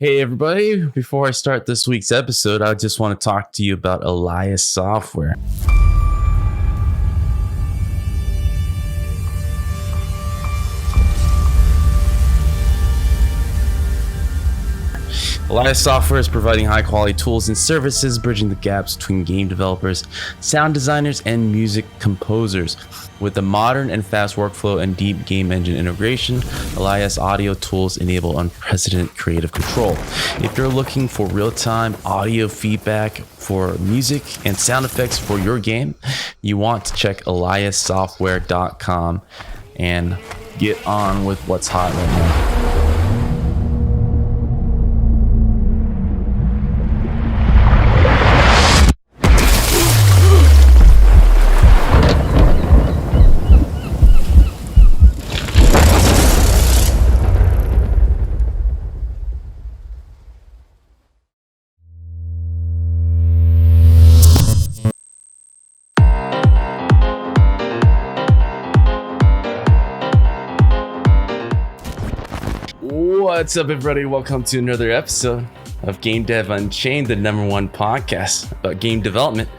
Hey, everybody. Before I start this week's episode, I just want to talk to you about Elias Software. Elias Software is providing high-quality tools and services, bridging the gaps between game developers, sound designers, and music composers. With a modern and fast workflow and deep game engine integration, Elias audio tools enable unprecedented creative control. If you're looking for real-time audio feedback for music and sound effects for your game, you want to check eliassoftware.com and get on with what's hot right now. What's up, everybody? Welcome to another episode of Game Dev Unchained, the #1 podcast about game development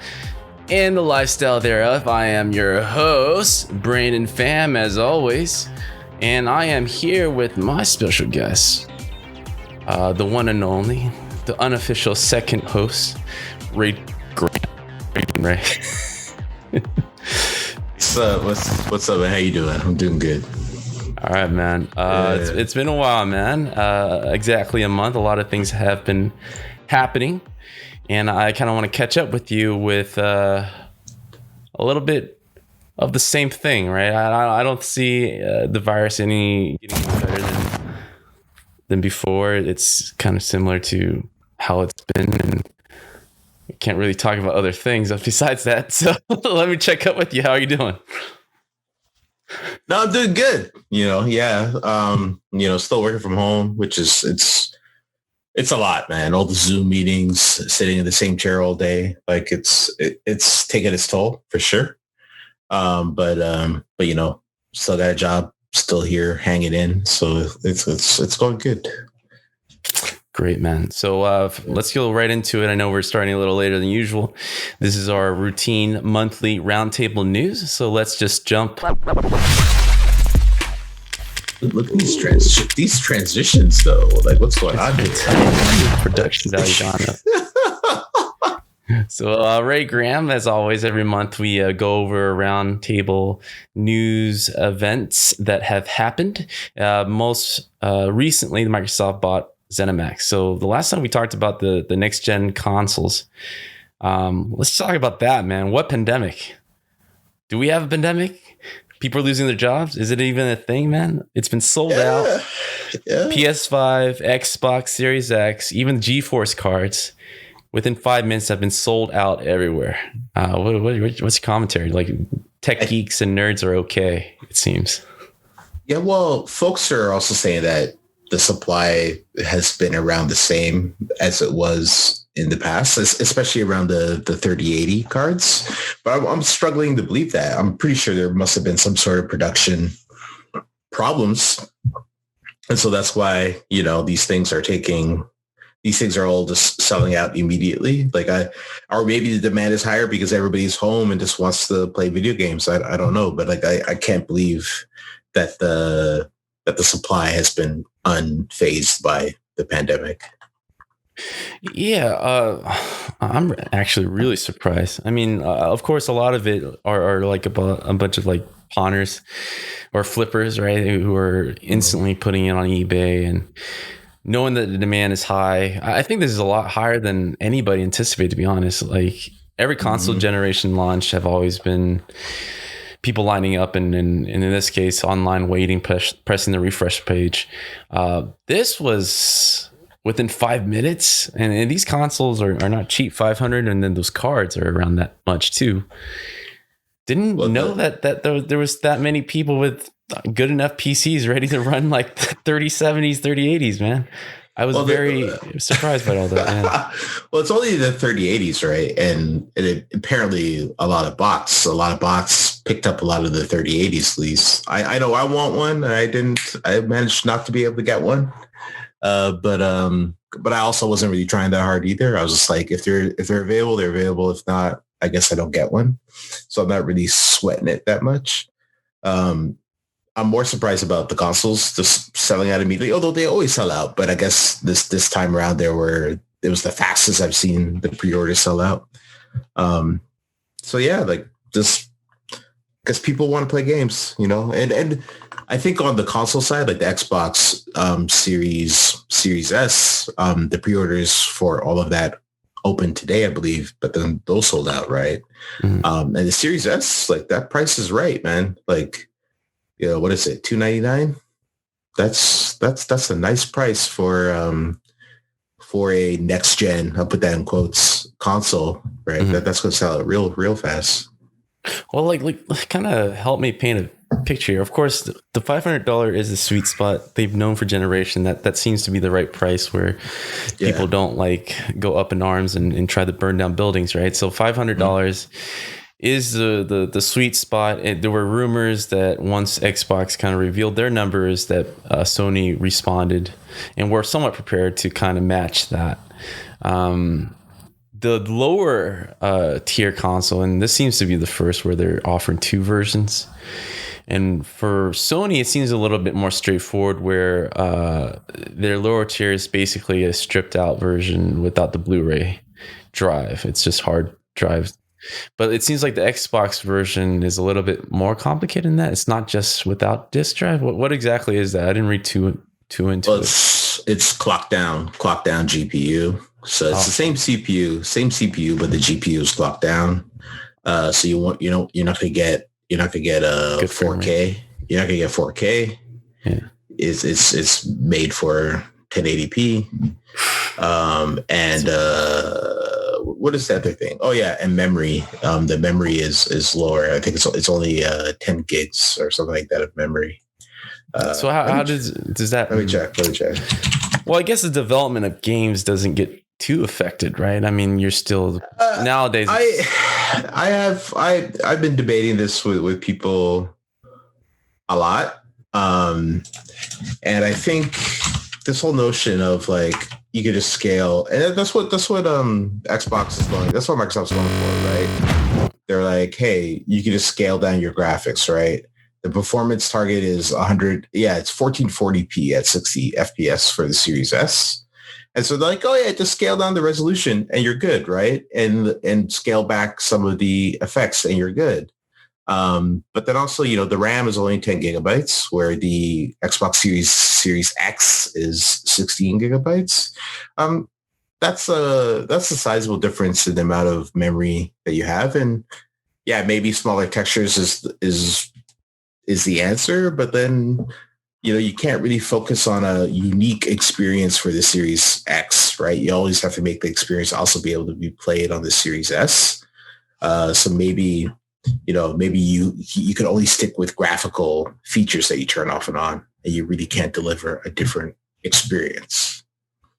and the lifestyle thereof. I am your host, Brandon Pham, as always, and I am here with my special guest, the one and only, the unofficial second host, Ray Graham. Ray. What's up, man? How you doing? I'm doing good. All right, man. It's been a while, man. Exactly a month. A lot of things have been happening, and I kind of want to catch up with you with a little bit of the same thing, right? I don't see the virus getting better than before. It's kind of similar to how it's been, and I can't really talk about other things besides that. So let me check up with you. How are you doing? No, I'm doing good. Still working from home, which is it's a lot, man. All the Zoom meetings, sitting in the same chair all day, like it's taking its toll for sure. But still got a job, still here, hanging in. So it's going good. Great, man. So let's go right into it. I know we're starting a little later than usual. This is our routine monthly Roundtable news. So let's just jump. Look at these transitions, though. Like, what's going on? Production value on up. So Ray Graham, as always, every month we go over Roundtable news events that have happened. Most recently, Microsoft bought Zenimax. So the last time we talked about the next gen consoles, let's talk about that, man. What pandemic? Do we have a pandemic? People are losing their jobs. Is it even a thing, man? It's been sold out. Yeah. PS5, Xbox Series X, even the GeForce cards, within 5 minutes have been sold out everywhere. What's your commentary? Like, tech geeks and nerds are okay, it seems. Yeah, well, folks are also saying that the supply has been around the same as it was in the past, especially around the 3080 cards. But I'm struggling to believe that. I'm pretty sure there must have been some sort of production problems. And so that's why, these things are all just selling out immediately. Or maybe the demand is higher because everybody's home and just wants to play video games. I don't know, but I can't believe that the supply has been unfazed by the pandemic. Yeah, I'm actually really surprised. I mean, of course, a lot of it are like a bunch of like pawners or flippers, right? Who are instantly putting it on eBay and knowing that the demand is high. I think this is a lot higher than anybody anticipated, to be honest. Like every console generation launch have always been people lining up and in this case, online waiting, pressing the refresh page. This was within 5 minutes, and these consoles are not cheap, 500, and then those cards are around that much too. Didn't know that there was that many people with good enough PCs ready to run like 3070s, 3080s, man. I was very surprised by all that. Man. Well, it's only the 3080s, right? And apparently a lot of bots picked up a lot of the 3080s lease. I know I want one. I managed not to be able to get one. But I also wasn't really trying that hard either. I was just like, if they're available, they're available. If not, I guess I don't get one. So I'm not really sweating it that much. I'm more surprised about the consoles just selling out immediately, although they always sell out. But I guess this time around it was the fastest I've seen the pre-order sell out. So yeah, like just because people want to play games, and I think on the console side, like the Xbox Series S, the pre-orders for all of that open today, I believe, but then those sold out, right? Mm-hmm. And the Series S, like that price is right, man. Like, what is it? $299? That's a nice price for a next gen. I'll put that in quotes, console, right? Mm-hmm. That's going to sell it real fast. Well, like kind of help me paint a picture here. Of course, the $500 is a sweet spot. They've known for generation that seems to be the right price where people don't like go up in arms and try to burn down buildings, right? So $500 is the sweet spot. And there were rumors that once Xbox kind of revealed their numbers that Sony responded and were somewhat prepared to kind of match that. The lower tier console, and this seems to be the first where they're offering two versions. And for Sony, it seems a little bit more straightforward where their lower tier is basically a stripped out version without the Blu-ray drive. It's just hard drive. But it seems like the Xbox version is a little bit more complicated than that. It's not just without disk drive. What exactly is that? I didn't read too into it. It's clock down GPU. So it's the same CPU, but the GPU is clocked down. So you're not gonna get 4K. You're not gonna get 4K. Yeah. It's made for 1080p. What is the other thing? Oh yeah, and memory. The memory is lower. I think it's only 10 gigs or something like that of memory. So how does that? Let me check. Well, I guess the development of games doesn't get too affected, right? I mean, you're still nowadays. I've been debating this with people a lot, and I think this whole notion of like you could just scale, and that's what Xbox is going. That's what Microsoft's going for, right? They're like, hey, you can just scale down your graphics, right? The performance target is 100. Yeah, it's 1440p at 60 FPS for the Series S. And so they're like, oh yeah, just scale down the resolution and you're good, right? And scale back some of the effects and you're good. But then also, the RAM is only 10 gigabytes, where the Xbox Series X is 16 gigabytes. That's a sizable difference in the amount of memory that you have. And yeah, maybe smaller textures is the answer, but then you can't really focus on a unique experience for the Series X, right? You always have to make the experience also be able to be played on the Series S. So maybe you can only stick with graphical features that you turn off and on, and you really can't deliver a different experience.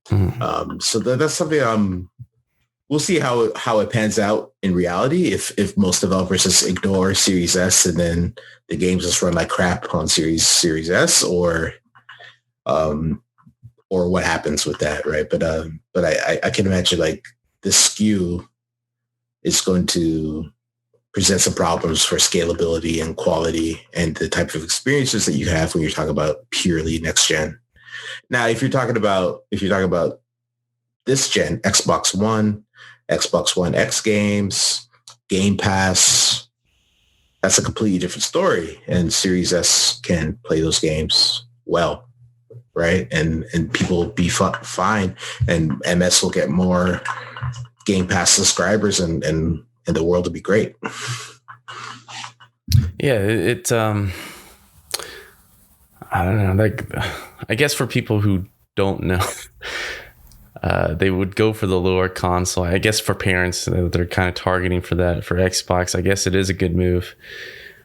Mm-hmm. So that's something we'll see how it pans out in reality. If most developers just ignore Series S and then the games just run like crap on Series S, or what happens with that, right? But I can imagine like the SKU is going to present some problems for scalability and quality and the type of experiences that you have when you're talking about purely next gen. Now, if you're talking about this gen, Xbox One X games, Game Pass, that's a completely different story. And Series S can play those games well, right? And people will be fine. And MS will get more Game Pass subscribers, and the world will be great. Yeah, I don't know. Like, I guess for people who don't know, they would go for the lower console. I guess for parents, they're kind of targeting for that. For Xbox, I guess it is a good move.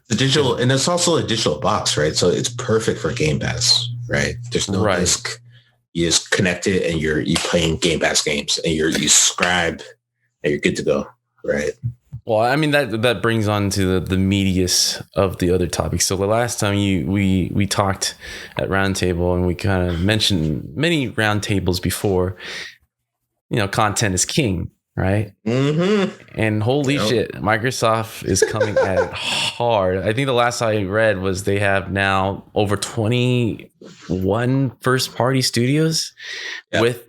The digital, and it's also a digital box, right? So it's perfect for Game Pass, right? There's no disc. You just connect it, and you're playing Game Pass games, and you subscribe, and you're good to go, right? Well, I mean that brings on to the meatiest of the other topics. So the last time we talked at Roundtable, and we kind of mentioned many roundtables before. Content is king, right? Mm-hmm. And holy shit, Microsoft is coming at it hard. I think the last I read was they have now over 21 first-party studios with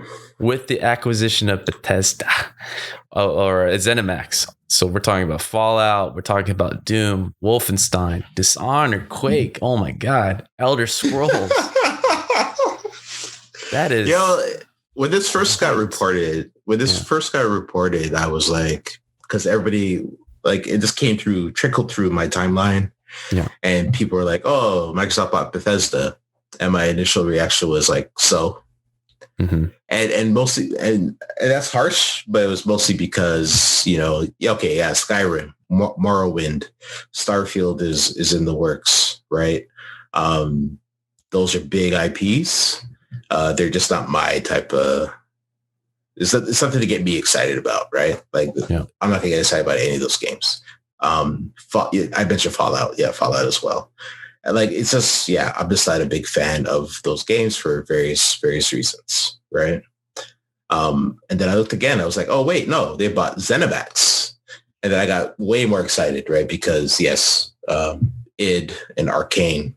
the acquisition of Bethesda or Zenimax. So we're talking about Fallout, we're talking about Doom, Wolfenstein, Dishonored, Quake. Oh my God, Elder Scrolls. That is. When this first got reported, I was like, because everybody, like, it just trickled through my timeline. Yeah. And people were like, oh, Microsoft bought Bethesda. And my initial reaction was like, so. Mm-hmm. And mostly, and that's harsh, but it was mostly because, Skyrim, Morrowind, Starfield is in the works, right? Those are big IPs. They're just not my type of. It's something to get me excited about, right? Like, I'm not gonna get excited about any of those games. I mentioned Fallout, Fallout as well. And like, it's just, I'm just not a big fan of those games for various reasons, right? And then I looked again. I was like, oh wait, no, they bought Zenimax, and then I got way more excited, right? Because id and Arcane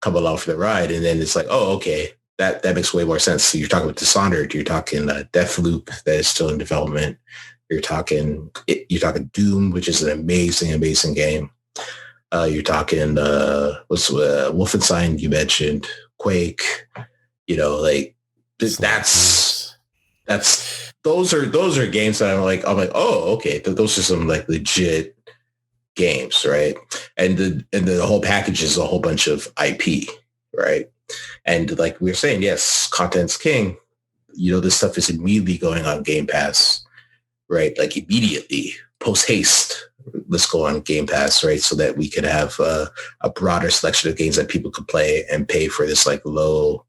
come along for the ride, and then it's like, oh, okay. That makes way more sense. So you're talking about Dishonored, you're talking Deathloop that is still in development. You're talking Doom, which is an amazing game. You're talking Wolfenstein you mentioned, Quake. Those are games that I'm like, oh, okay, those are some like legit games, right? And the whole package is a whole bunch of IP, right? And like we were saying, yes, content's king. This stuff is immediately going on Game Pass, right? Like immediately, post haste, let's go on Game Pass, right? So that we could have a broader selection of games that people could play and pay for this like low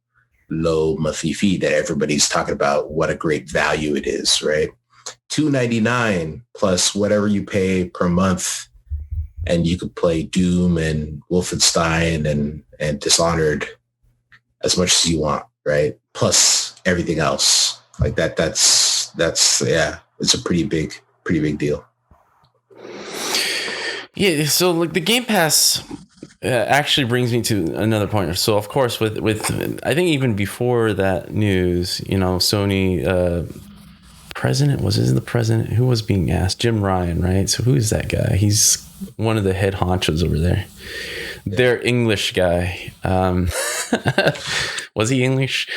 monthly fee that everybody's talking about. What a great value it is, right? $2.99 plus whatever you pay per month, and you could play Doom and Wolfenstein and Dishonored as much as you want, right? Plus everything else like that. That's it's a pretty big deal. Yeah. So like the Game Pass actually brings me to another point. So of course with I think even before that news, Sony president the president who was being asked, Jim Ryan, right? So who is that guy? He's one of the head honchos over there. Their English guy. Was he English?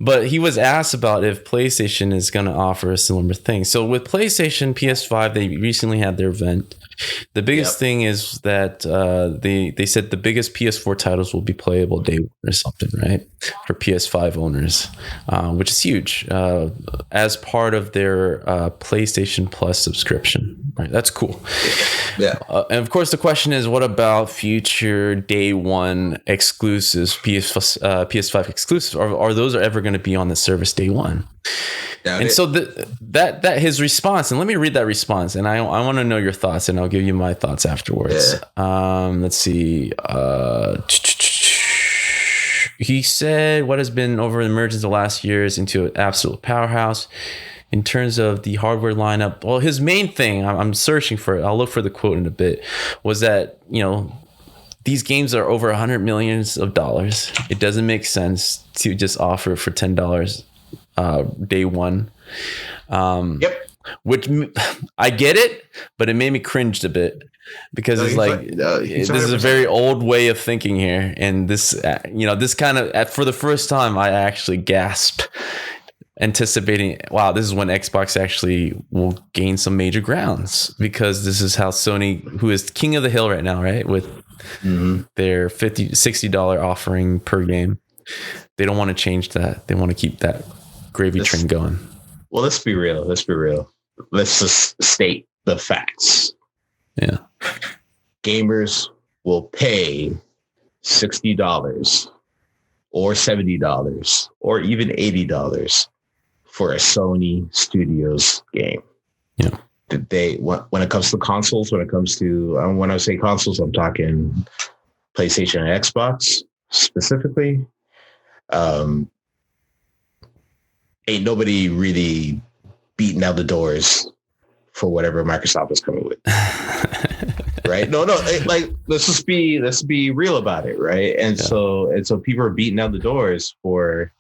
But he was asked about if PlayStation is going to offer a similar thing. So with PlayStation PS5, they recently had their event. The biggest thing is that they said the biggest PS4 titles will be playable day one or something, right? For PS5 owners, which is huge, as part of their PlayStation Plus subscription. Right, that's cool. Yeah. And of course, the question is, what about future day one exclusives, PS5 exclusives? Are those ever going to be on the service day one? So that his response, and let me read that response, and I want to know your thoughts, and I'll give you my thoughts afterwards. Let's see. He said, "What has been over the emergence of the last years into an absolute powerhouse in terms of the hardware lineup." Well, his main thing, I'm searching for it, I'll look for the quote in a bit, was that these games are over $100 million. It doesn't make sense to just offer it for $10 day one. Which I get it, but it made me cringe a bit because this is a very old way of thinking here, and this this kind of for the first time I actually gasped, anticipating, wow, this is when Xbox actually will gain some major grounds, because this is how Sony, who is king of the hill right now, right, with their $50-$60 offering per game, they don't want to change that. They want to keep that gravy train going. Well, let's be real. Let's just state the facts. Yeah. Gamers will pay $60 or $70 or even $80 for a Sony Studios game. Yeah. when it comes to consoles, when I say consoles, I'm talking PlayStation and Xbox specifically. Ain't nobody really beating out the doors for whatever Microsoft is coming with. Right? No, like let's be real about it, right? And so people are beating out the doors for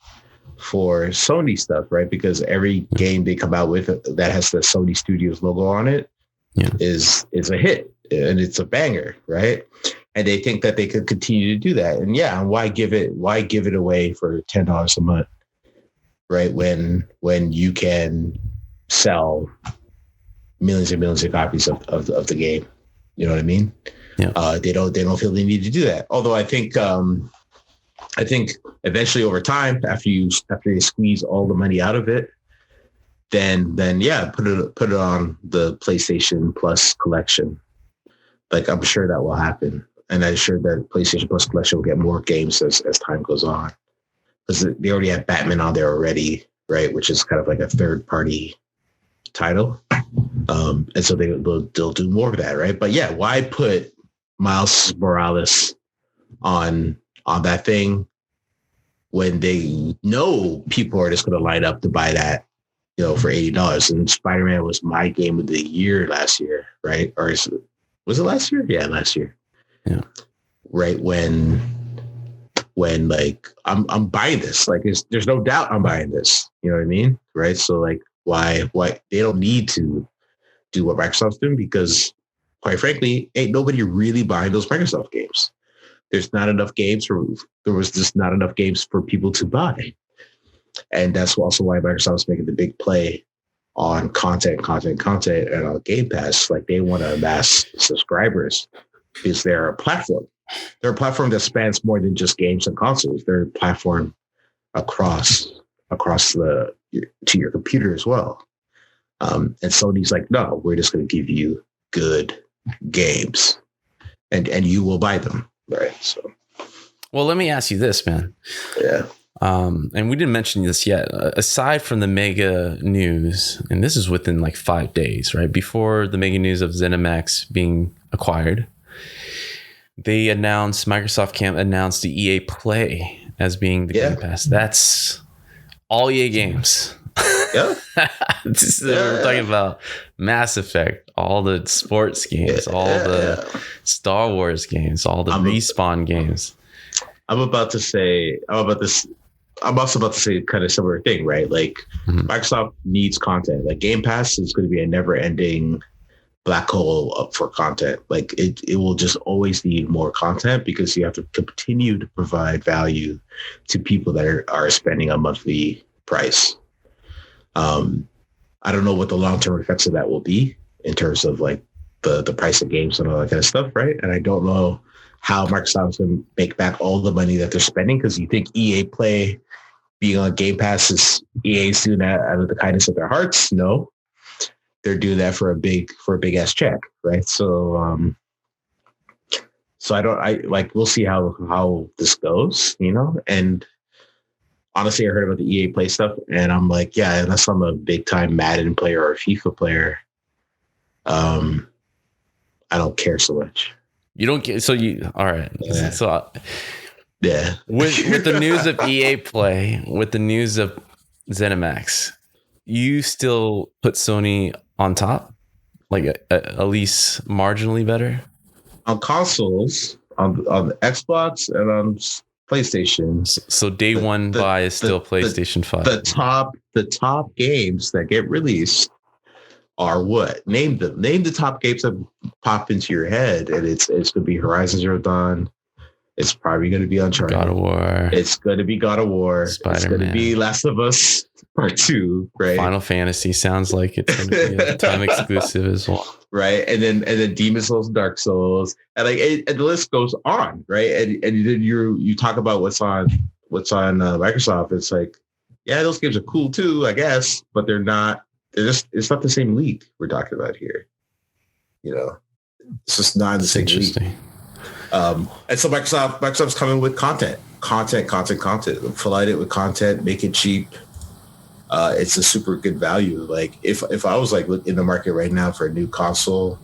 Sony stuff, right? Because every game they come out with that has the Sony Studios logo on it is a hit, and it's a banger, right? And they think that they could continue to do that. And why give it away for $10 a month, right? When you can sell millions and millions of copies of the game. You know what I mean? Yeah. They don't feel they need to do that. Although I think eventually over time, after you squeeze all the money out of it, then put it on the PlayStation Plus collection. Like, I'm sure that will happen. And I'm sure that PlayStation Plus collection will get more games as time goes on. Because they already have Batman on there already, right? Which is kind of like a third party title. And so they'll do more of that, right? But why put Miles Morales on that thing when they know people are just going to line up to buy that, for $80? And Spider-Man was my game of the year last year, right? Or was it last year? Yeah, last year. Yeah. Right when like I'm buying this, like there's no doubt I'm buying this. You know what I mean? Right. So like why they don't need to do what Microsoft's doing, because quite frankly, ain't nobody really buying those Microsoft games. There was just not enough games for people to buy. And that's also why Microsoft's making the big play on content and on Game Pass. Like, they want to amass subscribers because they're a platform. They're a platform that spans more than just games and consoles. They're a platform across to your computer as well. And Sony's like, no, we're just going to give you good games, and you will buy them, right? So, well, let me ask you this, man. Yeah. And we didn't mention this yet. Aside from the mega news, and this is within like 5 days, right before the mega news of Zenimax being acquired, Microsoft announced the EA Play as being the Game Pass. That's all EA games. Yeah. We're talking about Mass Effect, all the sports games, all the Star Wars games, all the Respawn games. I'm also about to say kind of similar thing, right? Like, Microsoft needs content. Like, Game Pass is going to be a never-ending black hole up for content. Like, it will just always need more content because you have to continue to provide value to people that are spending a monthly price. I don't know what the long-term effects of that will be in terms of like the price of games and all that kind of stuff, right? And I don't know how Microsoft's going to make back all the money that they're spending, because you think EA Play being on Game Pass is EA's doing that out of the kindness of their hearts? No, they're doing that for a big ass check, right? So we'll see how this goes, and honestly, I heard about the EA Play stuff, and I'm like, yeah, unless I'm a big time Madden player or a FIFA player, I don't care so much. You don't care, so all right. Yeah. So yeah, with the news of EA Play, with the news of Zenimax, you still put Sony on top, like at least marginally better on consoles, on the Xbox and on PlayStation. So day one buy is still PlayStation 5. The top games that get released are what? Name them. Name the top games that pop into your head, and it's going to be Horizon Zero Dawn. It's probably going to be Uncharted. God of War. It's going to be God of War. Spider-Man. It's going to be Last of Us Part 2, right? Final Fantasy sounds like it's going to be a time exclusive as well. Right. And then Demon Souls, Dark Souls, and and the list goes on, right? And then you talk about what's on Microsoft. It's like, yeah, those games are cool too, I guess, but they're not. It's not the same league we're talking about here. It's just not the same league. And so Microsoft's coming with content, flood it with content, make it cheap, it's a super good value. Like if I was like in the market right now for a new console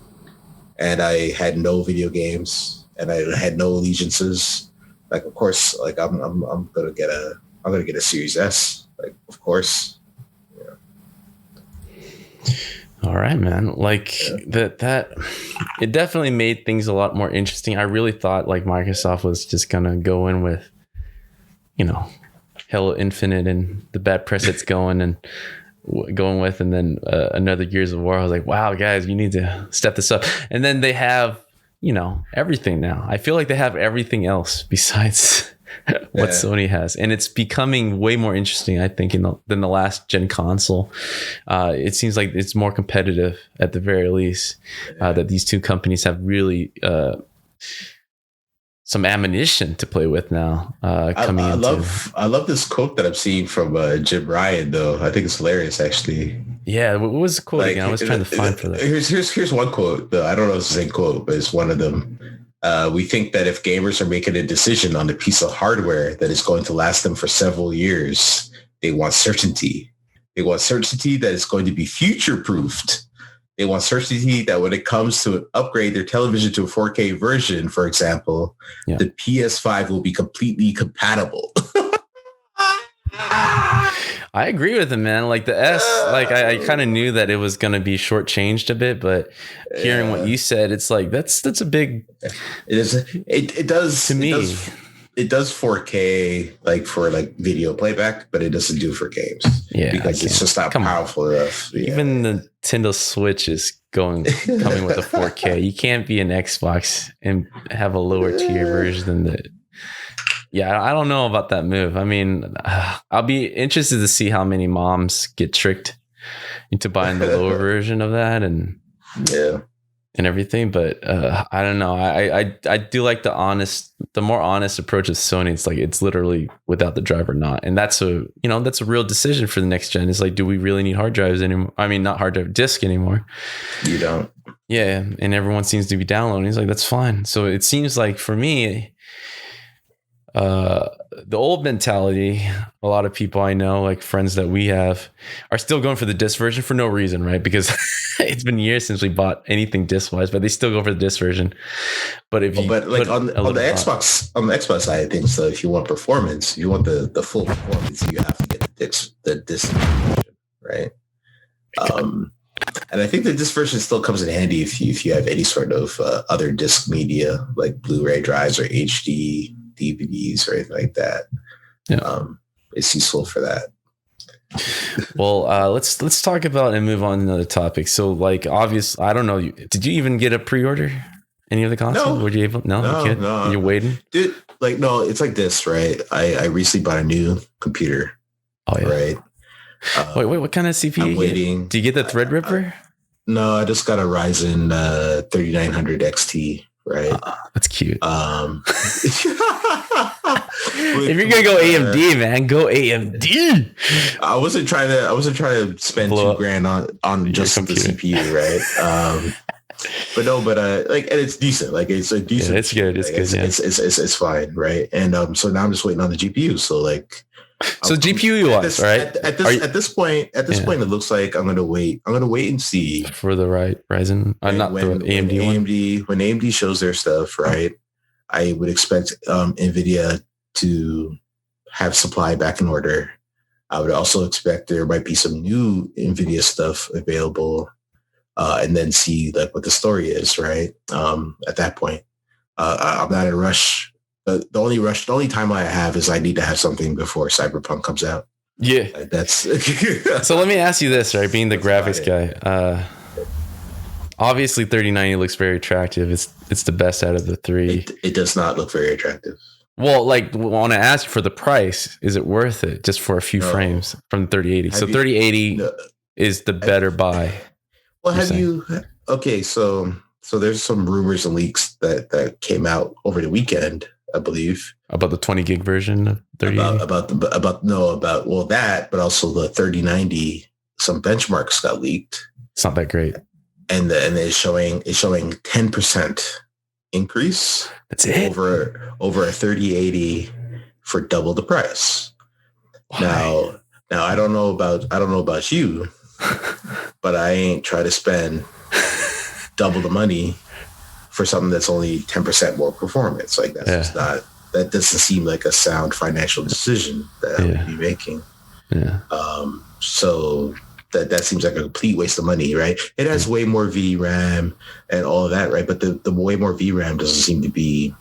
and I had no video games and I had no allegiances, like of course, like I'm gonna get a Series S. Like of course. All right, man. Like that it definitely made things a lot more interesting. I really thought like Microsoft was just gonna go in with, Halo Infinite and the bad press it's going and going with, and then another Gears of War. I was like, wow, guys, you need to step this up. And then they have, everything now. I feel like they have everything else besides what Sony has, and it's becoming way more interesting, I think, than the last gen console. It seems like it's more competitive at the very least. That these two companies have really some ammunition to play with now. I love this quote that I'm seeing from Jim Ryan, though. I think it's hilarious, actually. Yeah, what was the quote again? I was trying to find for that. Here's one quote. I don't know if it's the same quote, but it's one of them. We think that if gamers are making a decision on a piece of hardware that is going to last them for several years, they want certainty. They want certainty that it's going to be future-proofed. They want certainty that when it comes to upgrade their television to a 4K version, for example, the PS5 will be completely compatible. I agree with him, man. Like the S, like I kind of knew that it was going to be shortchanged a bit, but hearing what you said, it's like that's a big. It is. It does to me. It does 4K like for like video playback, but it doesn't do for games. Yeah, because it's just not powerful enough. Yeah. Even the Nintendo Switch is coming with a 4K. You can't be an Xbox and have a lower tier version than the. Yeah, I don't know about that move. I mean, I'll be interested to see how many moms get tricked into buying the lower version of that and everything. But I don't know. I do like the more honest approach of Sony. It's like it's literally without the drive or not, and that's a real decision for the next gen. It's like, do we really need hard drives anymore? I mean, not hard drive, disk anymore. You don't. Yeah, and everyone seems to be downloading. It's like that's fine. So it seems like for me. The old mentality, a lot of people I know, like friends that we have, are still going for the disc version for no reason, right? Because it's been years since we bought anything disc wise, but they still go for the disc version. But if you like on the Xbox side of things, so if you want performance, you want the full performance, you have to get the disc version, right? And I think the disc version still comes in handy if you have any sort of other disc media like Blu-ray drives or HD DVDs or anything like that. Yeah. It's useful for that. Well, let's talk about and move on to another topic. So, like, obviously, I don't know. Did you even get a pre-order? Any of the consoles? No. Were you able? No, you can't. No. You're waiting. Dude, like, no, it's like this, right? I recently bought a new computer. Oh yeah. Right. Wait, what kind of CPU? I'm waiting. Do you get the Threadripper? No, I just got a Ryzen 3900 XT. Right. That's cute. If you're gonna go AMD, man, go AMD. I wasn't trying to spend $2,000 on just the CPU, right? Like, and it's decent. Like, it's a decent. Yeah, it's good. It's good. It's fine, right? And so now I'm just waiting on the GPU. So like. So GPU wise, right? At this point, it looks like I'm gonna wait and see for the right Ryzen, not the AMD. When AMD shows their stuff, right? I would expect NVIDIA to have supply back in order. I would also expect there might be some new NVIDIA stuff available, and then see like what the story is, right? At that point, I'm not in a rush. The only time I have is I need to have something before Cyberpunk comes out. Yeah, that's. So let me ask you this, right? Being the graphics guy, obviously 3090 looks very attractive. It's the best out of the three. It does not look very attractive. Well, like, I want to ask you for the price. Is it worth it just for a few frames from the 3080? So 3080 is the better buy. Well, okay, so there's some rumors and leaks that came out over the weekend, I believe, about the 20 gig version of 3080. About that, but also the 3090. Some benchmarks got leaked. It's not that great, and it's showing 10% increase. That's it over a 3080 for double the price. Why? Now I don't know about you, but I ain't try to spend double the money for something that's only 10% more performance. Like that's just not, that doesn't seem like a sound financial decision that I would be making. Yeah. So that seems like a complete waste of money, right? It has way more VRAM and all of that, right? But the way more VRAM doesn't seem to be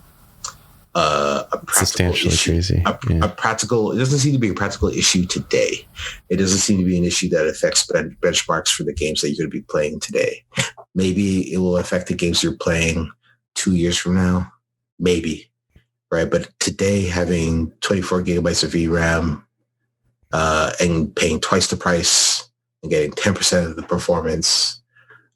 a practical issue. Crazy. It doesn't seem to be a practical issue today. It doesn't seem to be an issue that affects benchmarks for the games that you're going to be playing today. Maybe it will affect the games you're playing 2 years from now. Maybe, right? But today, having 24 gigabytes of VRAM and paying twice the price and getting 10% of the performance,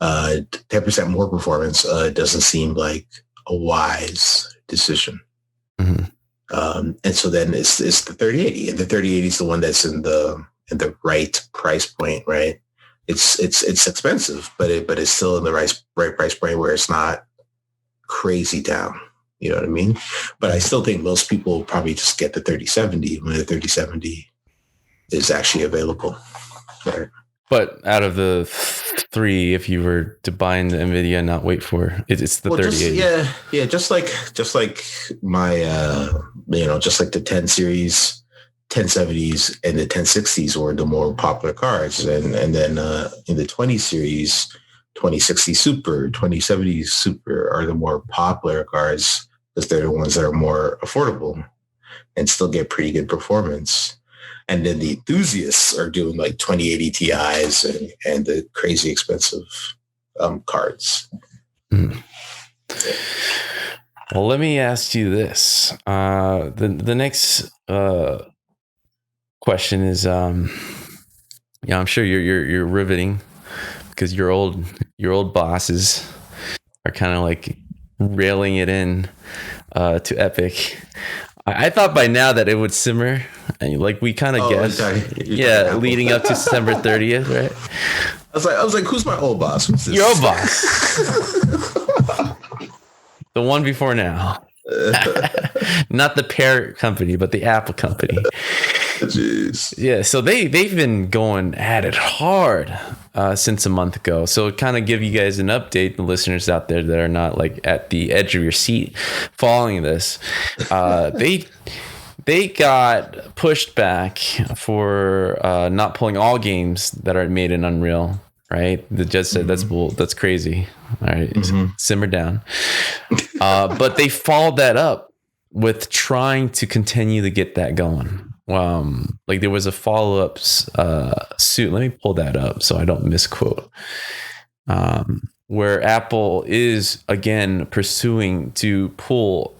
10% more performance, doesn't seem like a wise decision. Mm-hmm. And so then it's the 3080, and the 3080 is the one that's in the right price point, right? It's expensive, but it's still in the right price point where it's not crazy down. You know what I mean? But I still think most people probably just get the 3070 when the 3070 is actually available. Right? But out of the three, if you were to buy in the NVIDIA and not wait for it, it's the 3080. Just like my just like the 10 series, 1070s and the 1060s were the more popular cards, and then in the 20 series, 2060 Super, 2070 Super are the more popular cards because they're the ones that are more affordable and still get pretty good performance. And then the enthusiasts are doing like 2080 Ti's and the crazy expensive cards. Mm. Well, let me ask you this. The next question is, I'm sure you're riveting because your old bosses are kind of like railing it in to Epic. I thought by now that it would simmer, and like we kind of guessed, leading up to December 30th, right? I was like, who's my old boss? Who's this? Your old boss, the one before now, not the parent company, but the Apple company. Jeez. Yeah, so they've been going at it hard since a month ago. So kind of give you guys an update, the listeners out there that are not like at the edge of your seat following this. They got pushed back for not pulling all games that are made in Unreal. Right, the judge said that's crazy. All right, simmer down. But they followed that up with trying to continue to get that going. Like there was a follow-up suit. Let me pull that up so I don't misquote. Where Apple is again pursuing to pull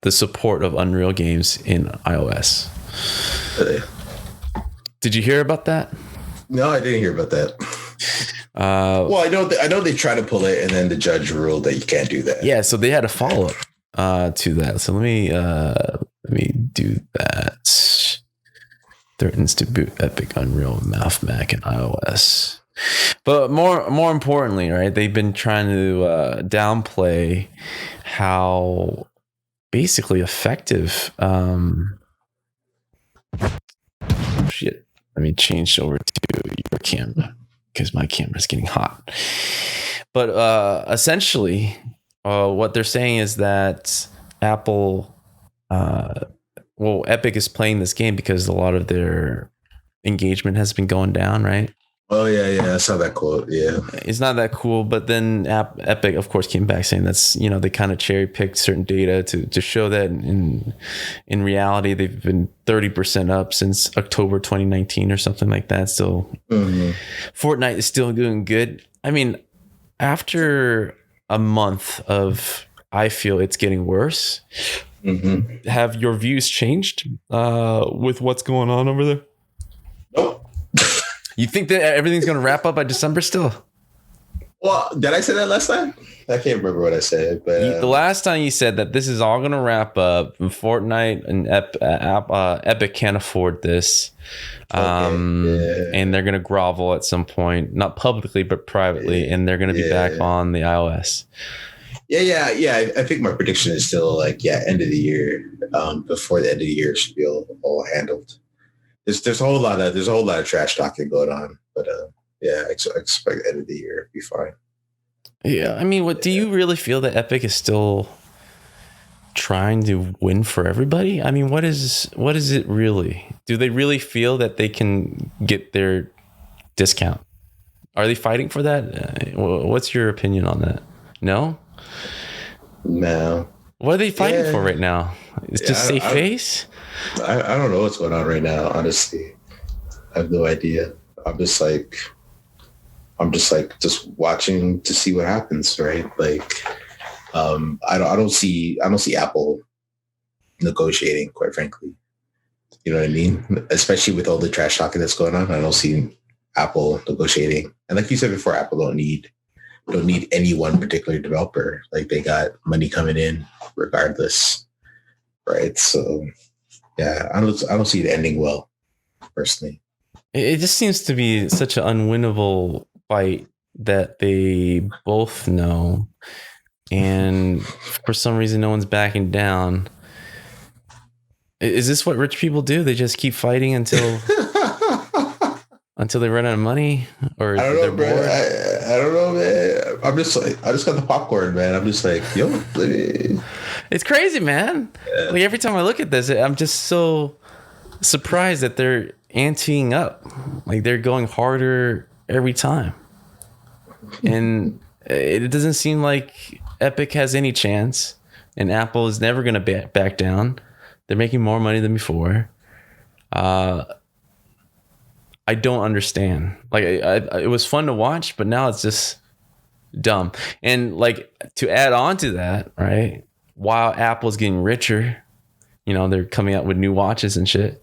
the support of Unreal games in iOS. Did you hear about that? No, I didn't hear about that. Well, I know they tried to pull it, and then the judge ruled that you can't do that. Yeah, so they had a follow-up to that. So let me do that. Threatens to boot Epic Unreal Mac and iOS. But more importantly, right? They've been trying to downplay how basically effective. Shit. Let me change over to your camera because my camera's getting hot. But essentially, what they're saying is that Apple, Epic is playing this game because a lot of their engagement has been going down, right? Oh, yeah. I saw that quote. Yeah. It's not that cool. But then Epic, of course, came back saying that's, they kind of cherry picked certain data to show that in reality, they've been 30% up since October 2019 or something like that. So Fortnite is still doing good. I mean, after a month of, I feel it's getting worse. Have your views changed with what's going on over there? Nope. You think that everything's going to wrap up by December still? Well, did I say that last time? I can't remember what I said. But the last time you said that this is all going to wrap up, Fortnite and Epic can't afford this. And they're going to grovel at some point, not publicly, but privately, and they're going to be back on the iOS. Yeah. I think my prediction is still end of the year. Before the end of the year, it should be all handled. there's a whole lot of trash talking going on, but yeah, I expect end of the year to be fine. Yeah, I mean, do you really feel that Epic is still trying to win for everybody? I mean, what is it really? Do they really feel that they can get their discount? Are they fighting for that? What's your opinion on that? No. What are they fighting for right now? It's just save face. I don't know what's going on right now. Honestly, I have no idea. I'm just watching to see what happens, right? Like, I don't see Apple negotiating, quite frankly. You know what I mean? Especially with all the trash talking that's going on, I don't see Apple negotiating. And like you said before, Apple don't need any one particular developer. Like, they got money coming in regardless, right? So yeah, I don't see it ending well, personally. It just seems to be such an unwinnable fight that they both know, and for some reason no one's backing down. Is this what rich people do? They just keep fighting until they run out of money, or I don't know, bro. bored? I don't know, man. I'm just like, I just got the popcorn, man. I'm just like, yo, it's crazy, man. Yeah. Like, every time I look at this, I'm just so surprised that they're anteing up. Like, they're going harder every time, and it doesn't seem like Epic has any chance, and Apple is never going to back down. They're making more money than before. I don't understand. Like, it was fun to watch, but now it's just dumb. And like, to add on to that, right? While Apple's getting richer, you know, they're coming out with new watches and shit.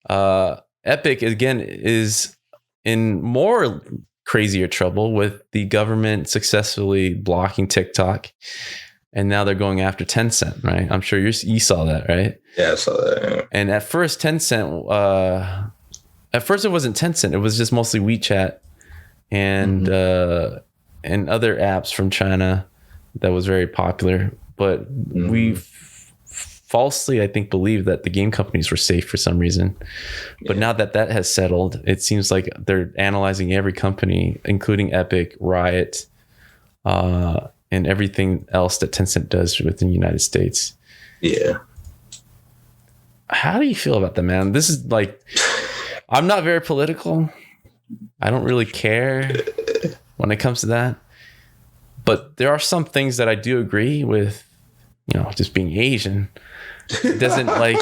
Epic again is in more crazier trouble with the government successfully blocking TikTok, and now they're going after Tencent, right? I'm sure you saw that, right? Yeah, I saw that. Yeah. And at first, Tencent. At first, it wasn't Tencent. It was just mostly WeChat and and other apps from China that was very popular. But we falsely, I think, believed that the game companies were safe for some reason. But now that has settled, it seems like they're analyzing every company, including Epic, Riot, and everything else that Tencent does within the United States. Yeah. How do you feel about that, man? This is like, I'm not very political. I don't really care when it comes to that. But there are some things that I do agree with, you know, just being Asian. It doesn't like,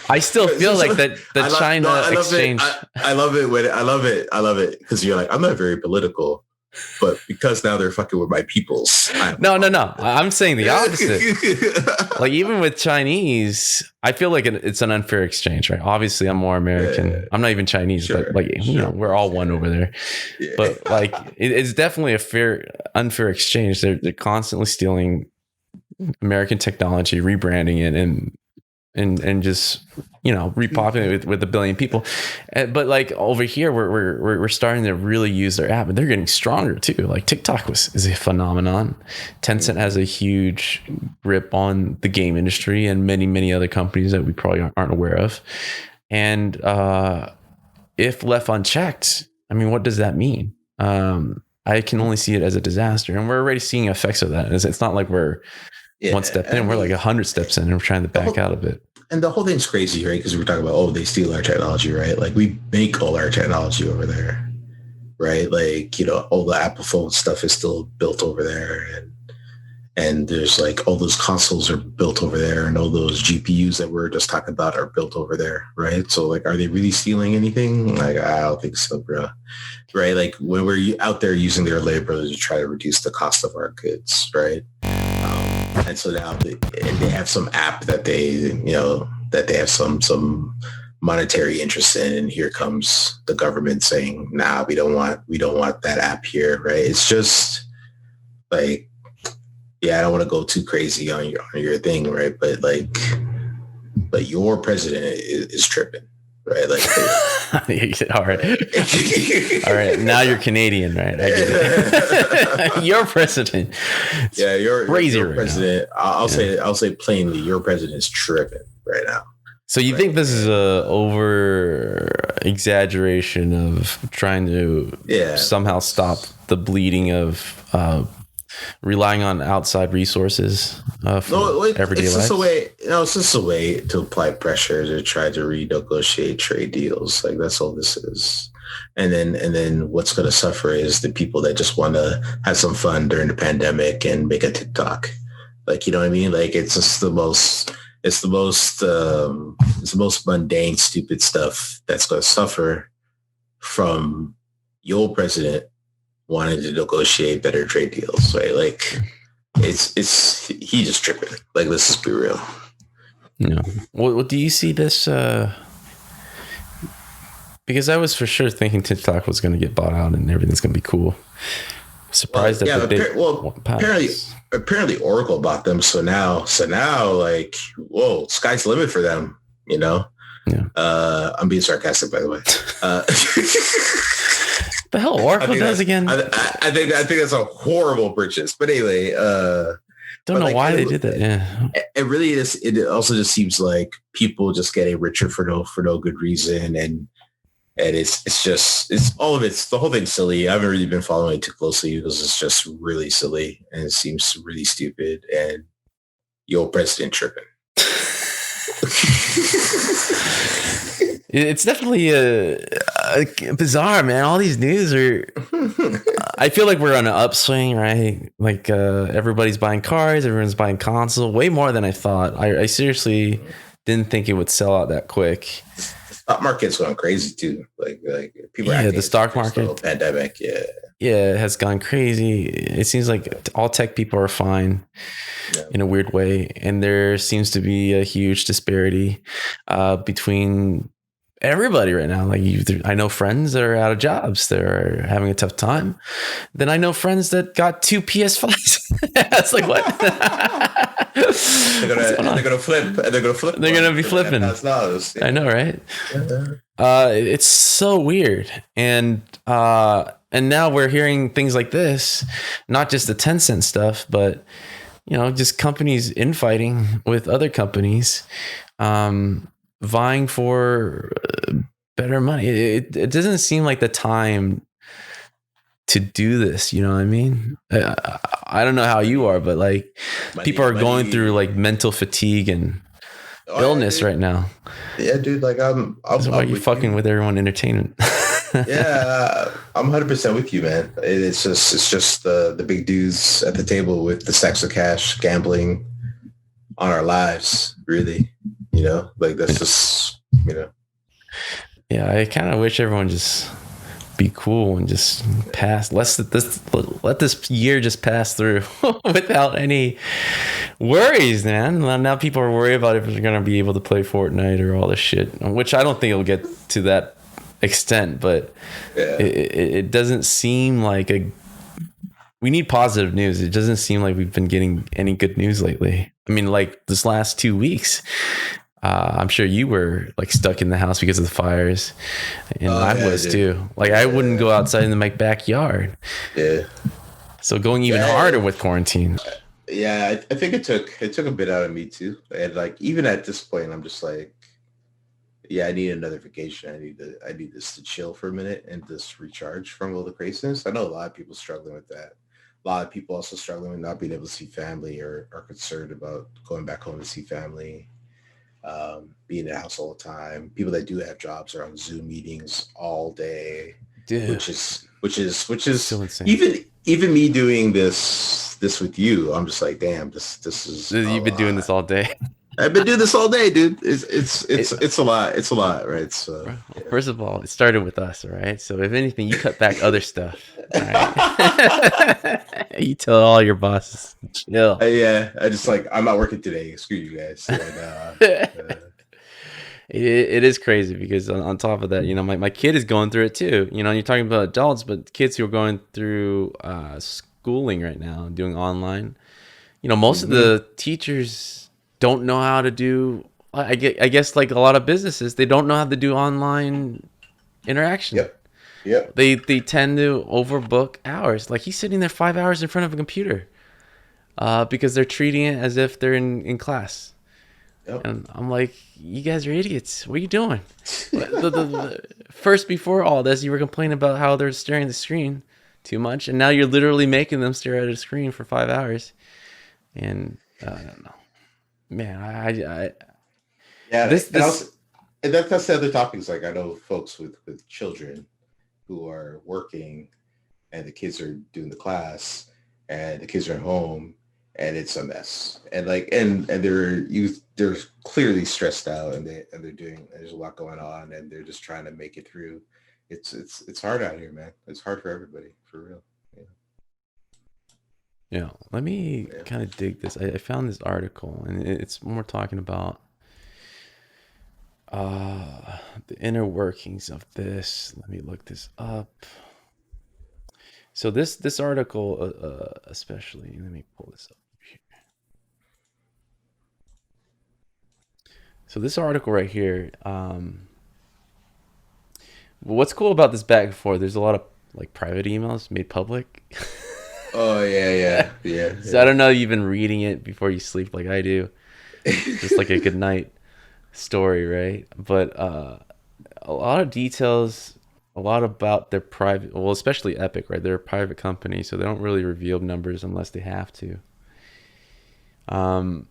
I still feel like that the China exchange. I love it. Because you're like, I'm not very political. But because now they're fucking with my peoples. No. I'm saying the opposite. Like, even with Chinese, I feel like it's an unfair exchange, right? Obviously, I'm more American. Yeah. I'm not even Chinese, but like, you know, we're all one over there. Yeah. But like, it's definitely a unfair exchange. They're constantly stealing American technology, rebranding it, and just, you know, repopulating it with a billion people. But like, over here, we're starting to really use their app, and they're getting stronger too. Like, TikTok is a phenomenon. Tencent has a huge grip on the game industry and many other companies that we probably aren't aware of. And if left unchecked, I mean, what does that mean? I can only see it as a disaster, and we're already seeing effects of that. It's not like we're one step in, we're like 100 steps in, and we're trying to back out of it. And the whole thing's crazy, right? Because we're talking about, they steal our technology, right? Like, we make all our technology over there, right? Like, you know, all the Apple phone stuff is still built over there. And there's like, all those consoles are built over there, and all those GPUs that we're just talking about are built over there, right? So like, are they really stealing anything? Like, I don't think so, bro. Right? Like, when we're out there using their labor to try to reduce the cost of our goods, right? And so now they have some app that they have some monetary interest in, and here comes the government saying, nah, we don't want that app here, right? It's just like, yeah, I don't want to go too crazy on your thing, right? But your president is tripping, right? Like, all right. Now you're Canadian, right? I get it. Your president. Yeah, your president. I'll say plainly, your president is tripping right now. So you think this is a over exaggeration of trying to somehow stop the bleeding of relying on outside resources for everyday life? It's just a way to apply pressure to try to renegotiate trade deals. Like that's all this is. And then what's going to suffer is the people that just want to have some fun during the pandemic and make a TikTok. Like, you know what I mean? Like it's just the most mundane, stupid stuff that's going to suffer from your president wanting to negotiate better trade deals, right? Like he just tripping. Like, let's just be real. No. Well, do you see this? Because I was for sure thinking TikTok was going to get bought out and everything's going to be cool. Surprised that apparently Oracle bought them. So now, like, whoa, sky's the limit for them. You know. Yeah. I'm being sarcastic, by the way. The hell Oracle does again? I think that's a horrible purchase. But anyway, don't know why they did that. Yeah, it really is. It also just seems like people just getting richer for no good reason, and it's all of it's the whole thing's silly. I haven't really been following it too closely because it's just really silly and it seems really stupid. And your president tripping. It's definitely bizarre, man. All these news are. I feel like we're on an upswing, right? Like everybody's buying cars, everyone's buying console, way more than I thought. I seriously didn't think it would sell out that quick. The stock market's going crazy too. Like people. Yeah, the stock market. Pandemic. Yeah. Yeah, it has gone crazy. It seems like all tech people are fine in a weird way, and there seems to be a huge disparity between everybody right now. Like I know friends that are out of jobs, they're having a tough time. Then I know friends that got 2 PS5s. It's like, what? they're gonna flip. They're gonna be flipping. I know, right? It's so weird, and now we're hearing things like this, not just the Tencent stuff, but just companies infighting with other companies. Vying for better money. It doesn't seem like the time to do this. You know what I mean? I don't know how you are, but like people are going through like mental fatigue and illness right now. Yeah, dude. Like that's why you fucking with everyone entertainment. Yeah, I'm 100% with you, man. It's just the big dudes at the table with the stacks of cash gambling on our lives, really. Like that's just, Yeah, I kind of wish everyone just be cool and just pass. Let this year just pass through without any worries, man. Now people are worried about if they're going to be able to play Fortnite or all this shit, which I don't think it'll get to that extent, but it doesn't seem like we need positive news. It doesn't seem like we've been getting any good news lately. I mean, like this last 2 weeks, I'm sure you were like stuck in the house because of the fires, and I was too. Like I wouldn't go outside in my backyard. Yeah. So going even harder with quarantine. Yeah, I think it took a bit out of me too. And like even at this point, I'm just like, yeah, I need another vacation. I need this to chill for a minute and just recharge from all the craziness. I know a lot of people struggling with that. A lot of people also struggling with not being able to see family or are concerned about going back home to see family. Being in the house all the time. People that do have jobs are on Zoom meetings all day, dude. which is so insane. Even me doing this with you, I'm just like, damn, this is. You've been doing this all day. I've been doing this all day, dude. It's a lot. It's a lot, right? So, first of all, it started with us, all right? So if anything, you cut back other stuff. Right? You tell all your bosses, chill. Yeah, I just like, I'm not working today. Screw you guys. It is crazy because on top of that, my kid is going through it too. You're talking about adults, but kids who are going through schooling right now, doing online. Most of the teachers don't know how to do. I guess like a lot of businesses, they don't know how to do online interaction. Yep. They tend to overbook hours. Like he's sitting there 5 hours in front of a computer because they're treating it as if they're in class. Yep. And I'm like, you guys are idiots. What are you doing? First, before all this, you were complaining about how they're staring at the screen too much, and now you're literally making them stare at a screen for 5 hours. And I don't know, man. Yeah, This and also, this and that's the other topics. Like I know folks with children who are working, and the kids are doing the class, and the kids are at home, and it's a mess. And like and they're clearly stressed out, and they're doing. There's a lot going on, and they're just trying to make it through. It's hard out here, man. It's hard for everybody, for real. Yeah. let me Yeah. kind of dig this. I found this article, and it's more talking about the inner workings of this. Let me look this up. So this article, especially, let me pull this up here. So this article right here, what's cool about this back and forth? There's a lot of like private emails made public. Oh yeah. So I don't know. You've been reading it before you sleep, like I do, just like a good night story, right? But a lot of details, a lot about their private, well, especially Epic, right? They're a private company, so they don't really reveal numbers unless they have to. Um,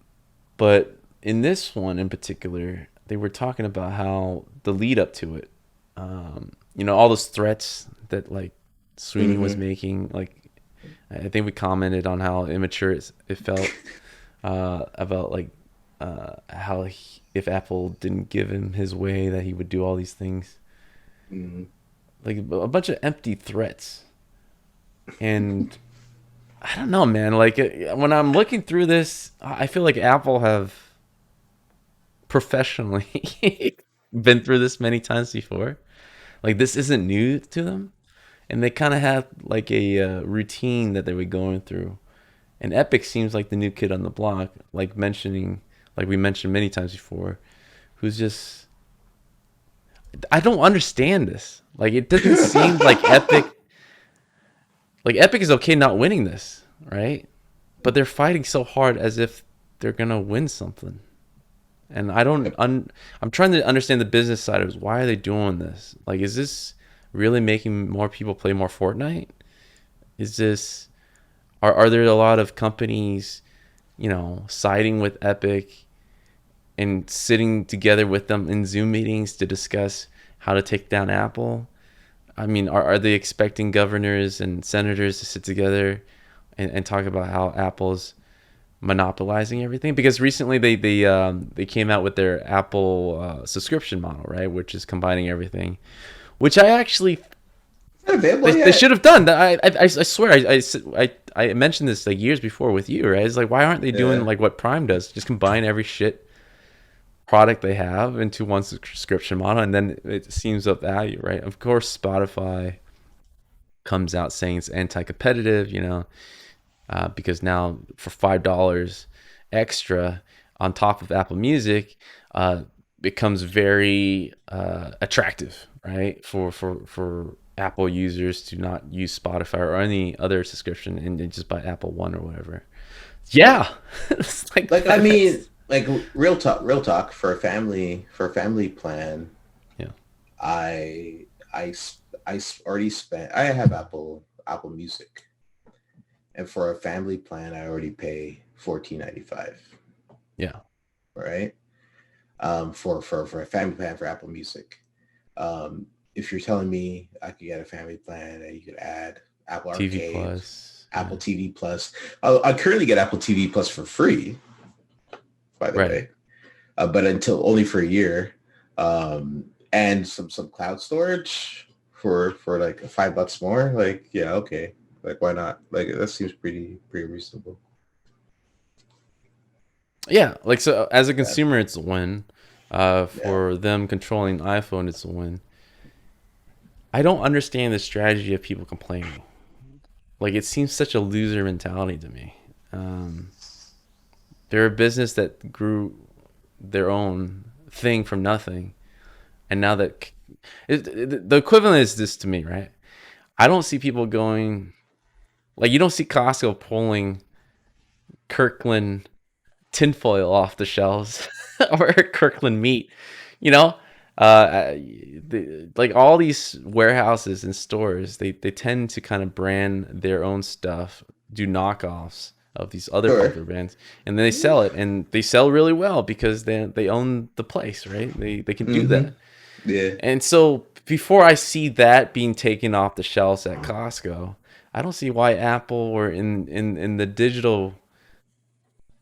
but in this one in particular, they were talking about how the lead up to it, all those threats that like Sweeney was Mm-hmm. making, like I think we commented on how immature it felt about like how if Apple didn't give him his way, that he would do all these things, Mm-hmm. like a bunch of empty threats. And I don't know, man. Like when I'm looking through this, I feel like Apple have professionally been through this many times before. Like this isn't new to them, and they kind of had like a routine that they were going through. And Epic seems like the new kid on the block, like we mentioned many times before, who's just I don't understand this. Like it doesn't seem like Epic is okay not winning this, right? But they're fighting so hard as if they're gonna win something. And I'm trying to understand the business side of it. Why are they doing this? Like, is this really making more people play more Fortnite? Is this are there a lot of companies, siding with Epic and sitting together with them in Zoom meetings to discuss how to take down Apple? I mean, are they expecting governors and senators to sit together and talk about how Apple's monopolizing everything? Because recently they came out with their Apple subscription model, right, which is combining everything, which I actually Available they yet? should have done. I swear I mentioned this like years before with you, right? It's like, why aren't they doing Yeah. like what Prime does? Just combine every shit product they have into one subscription model, and then it seems of value, right? Of course, Spotify comes out saying it's anti-competitive, because now for $5 extra on top of Apple Music, becomes very attractive, right? For Apple users to not use Spotify or any other subscription and just buy Apple One or whatever. Yeah, it's like Like I mean, that's like real talk for a family plan. yeah. I already spent. I have Apple Music, and for a family plan, I already pay 14.95. Yeah, Right. For a family plan for Apple Music. If you're telling me I could get a family plan and you could add Apple TV Arcade, Plus. Apple Yeah, TV Plus. I currently get Apple TV Plus for free, by the right. way, but until only for a year, and some cloud storage for like $5 more. Like, yeah, okay, like why not? Like that seems pretty reasonable. Yeah, like so as a Yeah, consumer, it's a win. yeah. For them controlling iPhone, it's a win. I don't understand the strategy of people complaining. Like it seems such a loser mentality to me. Um, they're a business that grew their own thing from nothing, and now the equivalent is this to me, right? I don't see people going like you don't see Costco pulling Kirkland tinfoil off the shelves or Kirkland meat, you know. Uh, like all these warehouses and stores, they tend to kind of brand their own stuff, do knockoffs of these other Sure. popular brands, and then they sell it, and they sell really well because they own the place, right? They can do Mm-hmm. that. Yeah. And so before I see that being taken off the shelves at Costco, I don't see why Apple or in the digital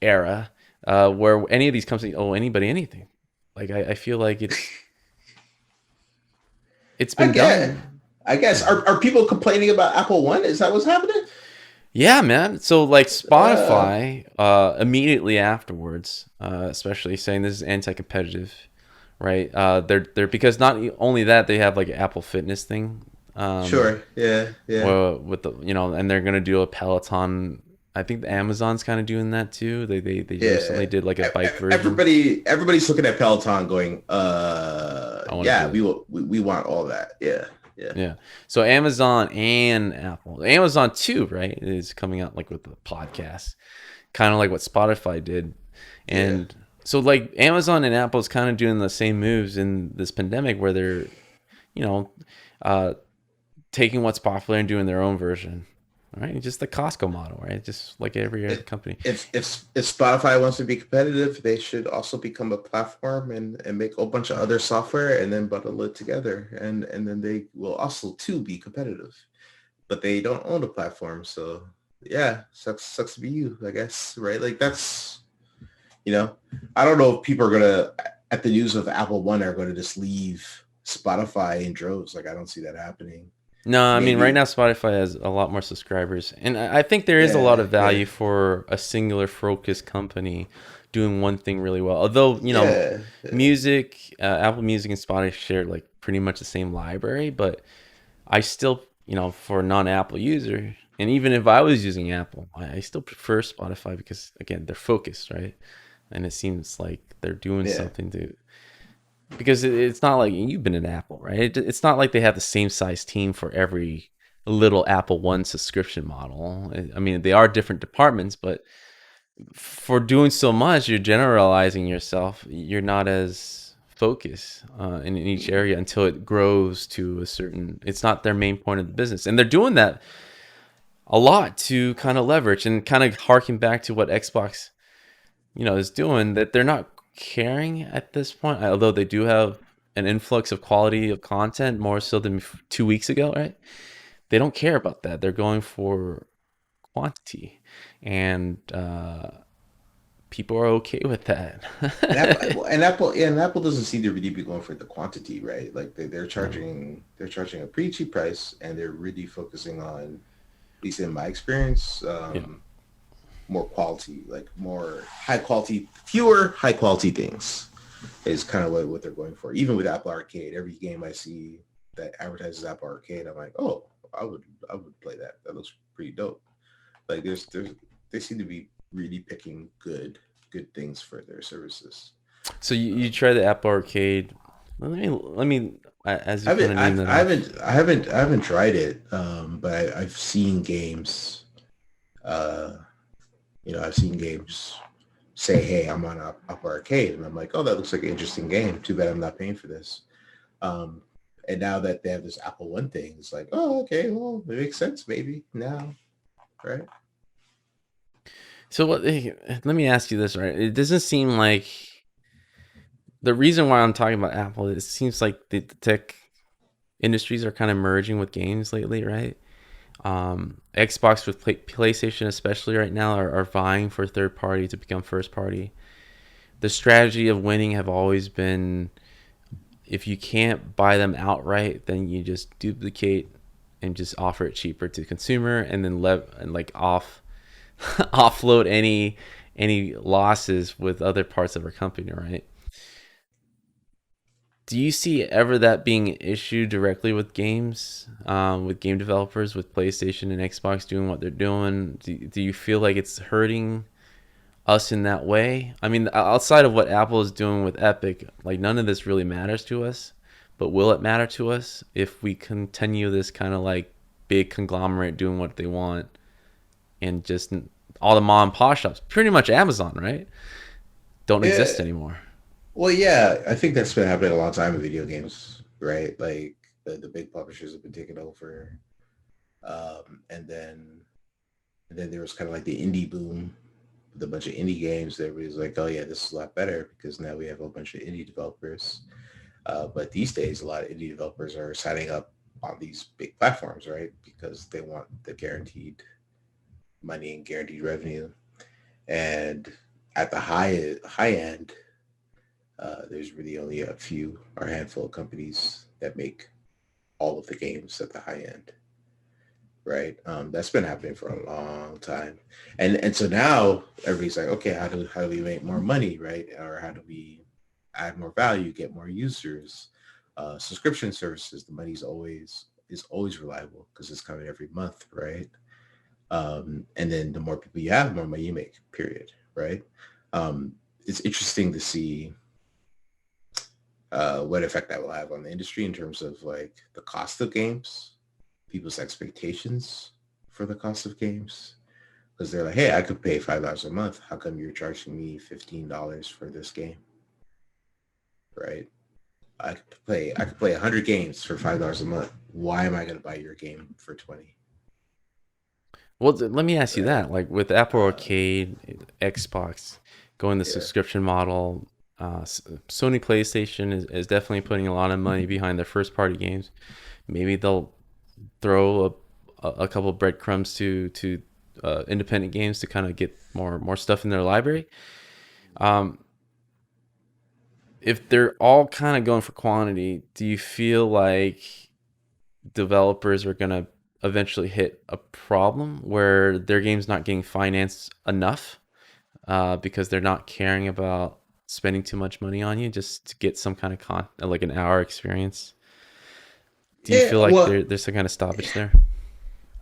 era, where any of these companies owe anybody anything. Like I feel like it's I been guess. done. I guess. Are people complaining about Apple One? Is that what's happening? Yeah, man. So like Uh, Spotify, immediately afterwards, especially saying this is anti-competitive, right? They're because not only that, they have like an Apple Fitness thing, sure. Yeah. Yeah. well, with the and they're gonna do a Peloton. I think Amazon's kind of doing that too. They Yeah. recently did like a bike version. Everybody's looking at Peloton going, I want to yeah, do it. we want all that. Yeah. Yeah. Yeah. So Amazon and Apple, Amazon too, right, is coming out like with the podcast, kind of like what Spotify did, Yeah. and so like Amazon and Apple is kind of doing the same moves in this pandemic where they're, you know, uh, taking what's popular and doing their own version, right? Just the Costco model, right? Just like every other company. If Spotify wants to be competitive, they should also become a platform and make a whole bunch of other software and then bundle it together, and then they will also too be competitive. But they don't own the platform, so yeah, sucks to be you, I guess, right? Like that's you know, I don't know if people are gonna at the news of Apple One are going to just leave Spotify in droves. Like I don't see that happening. No, I mean right Maybe, now Spotify has a lot more subscribers, and I think there is a lot yeah, of yeah, value for a singular focused company doing one thing really well. Although yeah, yeah. music, Apple Music and Spotify share like pretty much the same library, but I still, for a non-Apple user, and even if I was using Apple, I still prefer Spotify because again they're focused, right? And it seems like they're doing Yeah. something to because it's not like you've been an Apple, right? It's not like they have the same size team for every little Apple One subscription model. I mean, they are different departments, but for doing so much, you're generalizing yourself. You're not as focused in each area until it grows to a certain. It's not their main point of the business, and they're doing that a lot to kind of leverage and kind of harken back to what Xbox is doing, that they're not caring at this point, although they do have an influx of quality of content more so than 2 weeks ago, right? They don't care about that. They're going for quantity, and people are okay with that. And Apple doesn't seem to really be going for the quantity, right? Like they're No. charging a pretty cheap price, and they're really focusing on, at least in my experience, Yeah. more quality, like more high quality, fewer high quality things is kind of what they're going for. Even with Apple Arcade, every game I see that advertises Apple Arcade, I'm like, oh, I would play that. That looks pretty dope. Like there's they seem to be really picking good things for their services. So you Um, try the Apple Arcade. Let me as I you kind haven't of name that I off. haven't I haven't I haven't tried it, but I've seen games. Uh, I've seen games say, "Hey, I'm on Apple Arcade," and I'm like, "Oh, that looks like an interesting game. Too bad I'm not paying for this." Um, and now that they have this Apple One thing, it's like, "Oh, okay, well, it makes sense, maybe now, right?" So let me ask you this, right? It doesn't seem like the reason why I'm talking about Apple, it seems like the tech industries are kind of merging with games lately, right? Xbox with PlayStation, especially right now, are vying for third party to become first party. The strategy of winning have always been if you can't buy them outright, then you just duplicate and just offer it cheaper to the consumer, and then offload any losses with other parts of our company, right? Do you see ever that being an issue directly with games, with game developers, with PlayStation and Xbox doing what they're doing? Do you feel like it's hurting us in that way? I mean, outside of what Apple is doing with Epic, like none of this really matters to us. But will it matter to us if we continue this kind of like big conglomerate doing what they want and just all the mom and pop shops, pretty much Amazon, right? Don't Yeah. exist anymore. Well, yeah, I think that's been happening a long time in video games, right? Like the big publishers have been taking over. And then there was kind of like the indie boom with a bunch of indie games. Everybody's like, oh yeah, this is a lot better because now we have a bunch of indie developers. But these days, a lot of indie developers are signing up on these big platforms, right? Because they want the guaranteed money and guaranteed revenue. And at the high end, there's really only a few or a handful of companies that make all of the games at the high end, right? That's been happening for a long time, and so now everybody's like, okay, how do we make more money, right? Or how do we add more value, get more users? Subscription services, the money's always reliable because it's coming every month, right? And then the more people you have, the more money you make. Period, right? It's interesting to see what effect that will have on the industry in terms of like the cost of games, people's expectations for the cost of games. Because they're like, hey, I could pay $5 a month. How come you're charging me $15 for this game? Right? I could play 100 games for $5 a month. Why am I going to buy your game for 20? Well, let me ask you Right? that. Like with Apple Arcade, Xbox, going the Yeah. subscription model, Sony PlayStation is definitely putting a lot of money behind their first party games. Maybe they'll throw a couple breadcrumbs to independent games to kind of get more stuff in their library. Um, if they're all kind of going for quantity, do you feel like developers are going to eventually hit a problem where their game's not getting financed enough because they're not caring about spending too much money on you just to get some kind of like an hour experience? Do you Yeah. feel like Well, there's some kind of stoppage there?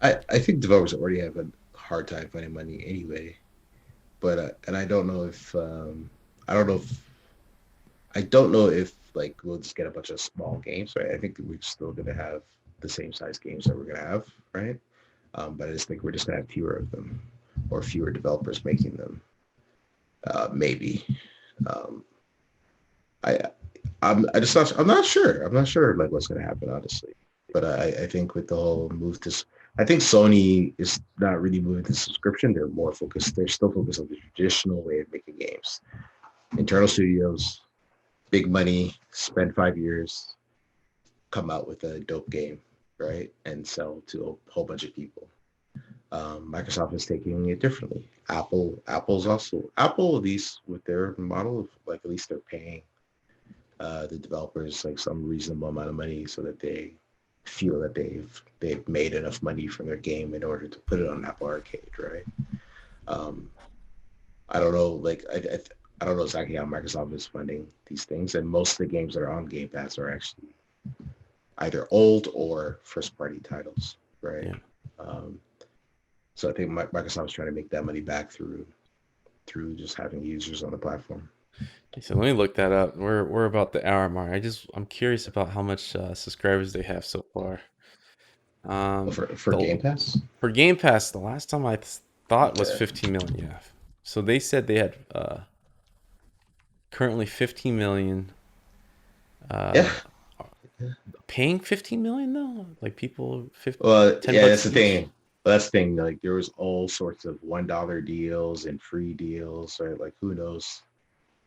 I think developers already have a hard time finding money anyway. But and I don't know if like we'll just get a bunch of small games, right? I think we're still gonna have the same size games that we're gonna have, right? But I just think we're just gonna have fewer of them or fewer developers making them. Maybe. Um, I I'm not sure. I'm not sure like what's gonna happen honestly. But I think with the whole move to I think Sony is not really moving to subscription. They're more focused. They're still focused on the traditional way of making games. Internal studios, big money, spend 5 years, come out with a dope game, right, and sell to a whole bunch of people. Microsoft is taking it differently. Apple's also Apple, at least with their model of like at least they're paying the developers like some reasonable amount of money so that they feel that they've made enough money from their game in order to put it on Apple Arcade, right? Um, I don't know, like I don't know exactly how Microsoft is funding these things, and most of the games that are on Game Pass are actually either old or first party titles, right? Yeah. Um, so I think Microsoft is trying to make that money back through just having users on the platform. So let me look that up. We're about the hour mark. I'm curious about how much subscribers they have so far. Well, for The Game Pass, For Game Pass, the last time I thought was yeah, 15 million. Yeah. So they said they had currently 15 million. yeah. Uh, paying 15 million though, like people, 50, Well, 10 yeah, that's bucks the each. thing. But that's the thing. Like there was all sorts of $1 deals and free deals, right? Like who knows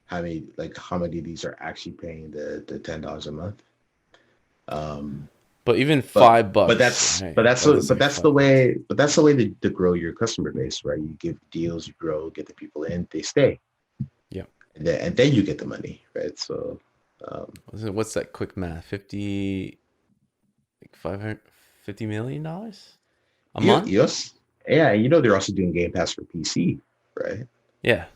how many of these are actually paying the $10 a month. Um, But even but $5, right? That doesn't even that's the $5. way to grow your customer base, right? You give deals, you grow, get the people in, they stay, Yeah. and then you get the money, right? So um, What's that quick math? 50, like 500, $50 million a you month? yes, yeah, you know they're also doing Game Pass for PC, right? Yeah.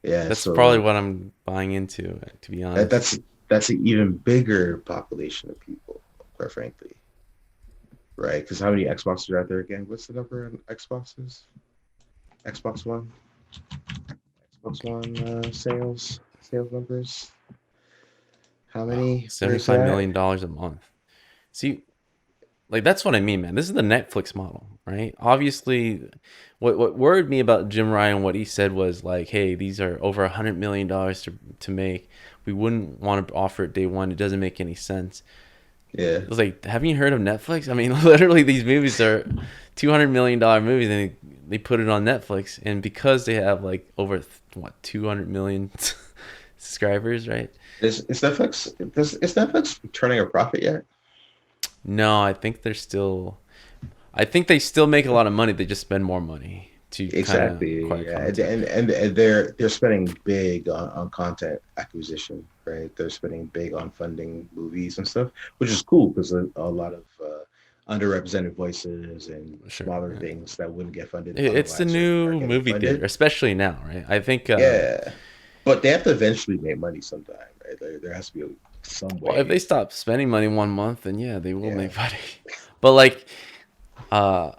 Yeah, That's probably so what I'm buying into, to be that, honest. that's an even bigger population of people, quite frankly, right? Because how many Xboxes are out there again? What's the number on Xboxes? Xbox One, Xbox One sales numbers. How Oh, many? Where's $75 that? million a month. See, like that's what I mean, man. This is the Netflix model, right? Obviously, what worried me about Jim Ryan, what he said was like, hey, these are over $100 million to make. We wouldn't want to offer it day one. It doesn't make any sense. Yeah. It was like, haven't you heard of Netflix? I mean, literally, these movies are $200 million movies, and they put it on Netflix, and because they have like over what 200 million subscribers, right? Is Netflix turning a profit yet? No, I think they still make a lot of money. They just spend more money to kind of Exactly. acquire Yeah. And content. they're spending big on content acquisition, right? They're spending big on funding movies and stuff, which is cool because a lot of underrepresented voices and Sure. smaller Yeah. things that wouldn't get funded It's the otherwise are new getting movie theater, funded. especially now, right? I think, Yeah. But they have to eventually make money sometime, right? There has to be some well, if they way. stop spending money 1 month, then yeah, they will Yeah. make money. But like, uh,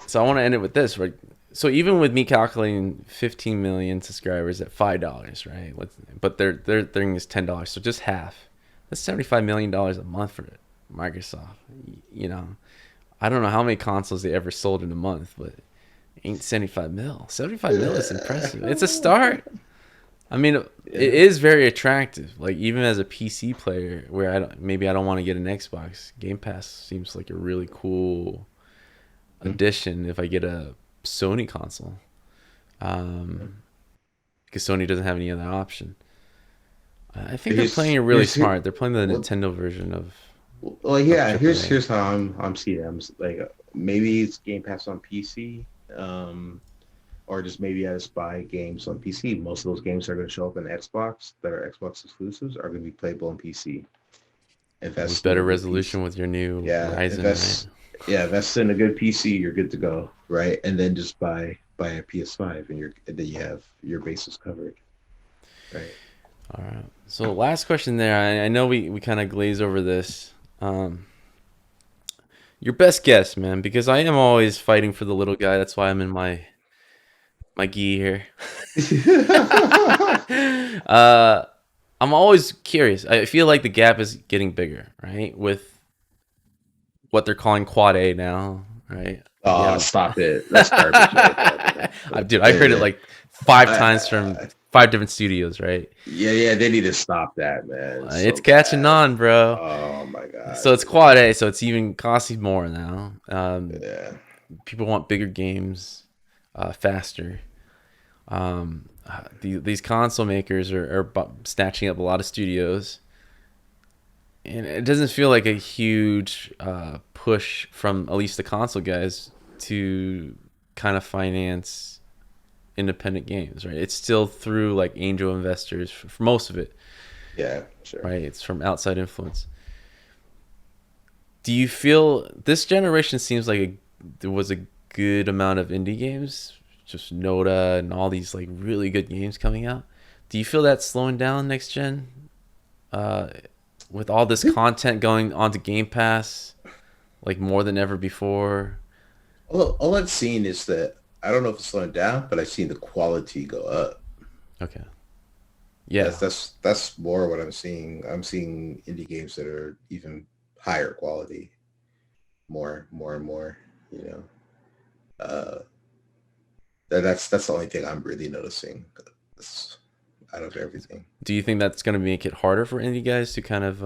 so I want to end it with this, right? So even with me calculating 15 million subscribers at $5, right? But their thing is $10, so just half. That's $75 million a month for Microsoft. You know, I don't know how many consoles they ever sold in a month, but ain't 75 mil. 75 mil is impressive. It's a start. I mean, it Yeah. is very attractive. Like even as a PC player, where I don't want to get an Xbox, Game Pass seems like a really cool addition if I get a Sony console. Because Sony doesn't have any other option. I think they're playing it really Here's smart. They're playing the well, Nintendo version well, of yeah. AAA. Here's how I'm seeing it. Like maybe it's Game Pass on PC, or just maybe I just buy games on PC. Most of those games are going to show up in Xbox that are Xbox exclusives are going to be playable on PC. With Invest in a better good PC. resolution with your new Yeah, Ryzen, right? invest in a good PC. You're good to go, right? And then just buy a PS5, and then you have your bases covered, right? All right. So last question there. I know we kind of glaze over this. Um, your best guess, man, because I am always fighting for the little guy. That's why I'm in my gi here. uh, I'm always curious. I feel like the gap is getting bigger, right? With what they're calling Quad A now, right? We Oh, haven't. stop it! That's garbage right there, man. Dude, I heard it like five times from I, 5 different studios, right? yeah, they need to stop that, man. It's So catching bad. on, bro. Oh my So god. it's Quad A, so it's even costing more now. Yeah. People want bigger games, faster. These console makers are snatching up a lot of studios, and it doesn't feel like a huge push from at least the console guys to kind of finance independent games, right? It's still through like angel investors for most of it, Yeah, sure. right? It's from outside influence. Do you feel this generation seems like there was a good amount of indie games, just Noda and all these like really good games coming out? Do you feel that slowing down next gen? Uh, with all this content going onto Game Pass, like more than ever before. All I've seen is that I don't know if it's slowing down, but I've seen the quality go up. Okay. That's Yeah. that's that's more what I'm seeing. I'm seeing indie games that are even higher quality, more and more. You know, uh, that's the only thing I'm really noticing. It's out of everything. Do you think that's going to make it harder for indie guys to kind of